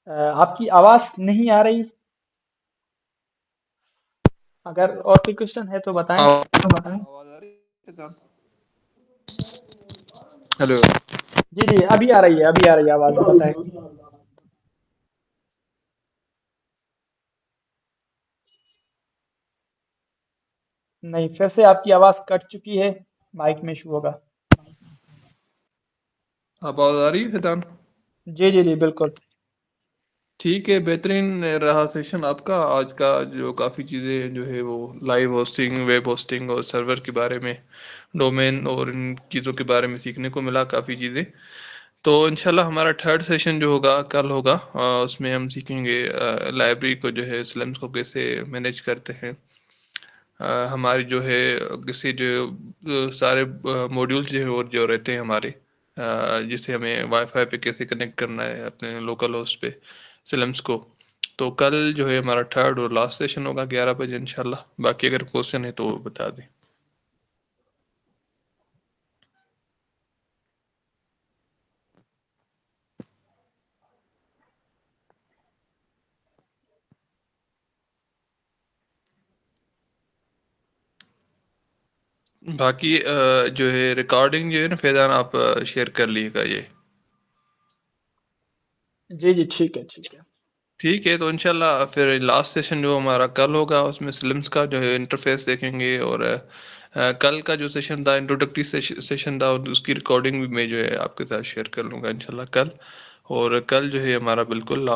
आपकी आवाज नहीं आ रही। अगर और कोई क्वेश्चन है तो बताएं। आवाज आ रही है? हेलो। जी जी, अभी आ रही है, अभी आ रही है आवाज, बताएं। नहीं, फिर से आपकी आवाज कट चुकी है, माइक में इशू होगा। आवाज आ रही है फैजान? जी जी जी, बिल्कुल। ठीक है, बेहतरीन रहा सेशन आपका आज का। जो काफ़ी चीज़ें जो है वो लाइव होस्टिंग, वेब होस्टिंग और सर्वर के बारे में, डोमेन और इन चीज़ों के बारे में सीखने को मिला काफ़ी चीज़ें। तो इंशाल्लाह हमारा थर्ड सेशन जो होगा कल होगा, उसमें हम सीखेंगे लाइब्रेरी को जो है स्लम्स को कैसे मैनेज करते हैं। हमारी जो है किसी जो सारे मॉड्यूल्स जो है और जो रहते हैं हमारे, जिसे हमें वाईफाई पे कैसे कनेक्ट करना है अपने लोकल होस्ट पे सिलम्स को। तो कल जो है हमारा थर्ड और लास्ट सेशन होगा 11 बजे इंशाल्लाह। बाकी अगर क्वेश्चन है तो बता दें। बाकी जो है रिकॉर्डिंग जो है ना फैजान, आप शेयर कर लीजिएगा ये। जी जी, ठीक है ठीक है। ठीक है, तो इंशाल्लाह फिर लास्ट सेशन जो हमारा कल होगा उसमें स्लिम्स का जो है इंटरफेस देखेंगे। और कल का जो सेशन था इंट्रोडक्टरी सेशन था, और उसकी रिकॉर्डिंग भी मैं जो है आपके साथ शेयर कर लूँगा इंशाल्लाह कल। और कल जो है हमारा बिल्कुल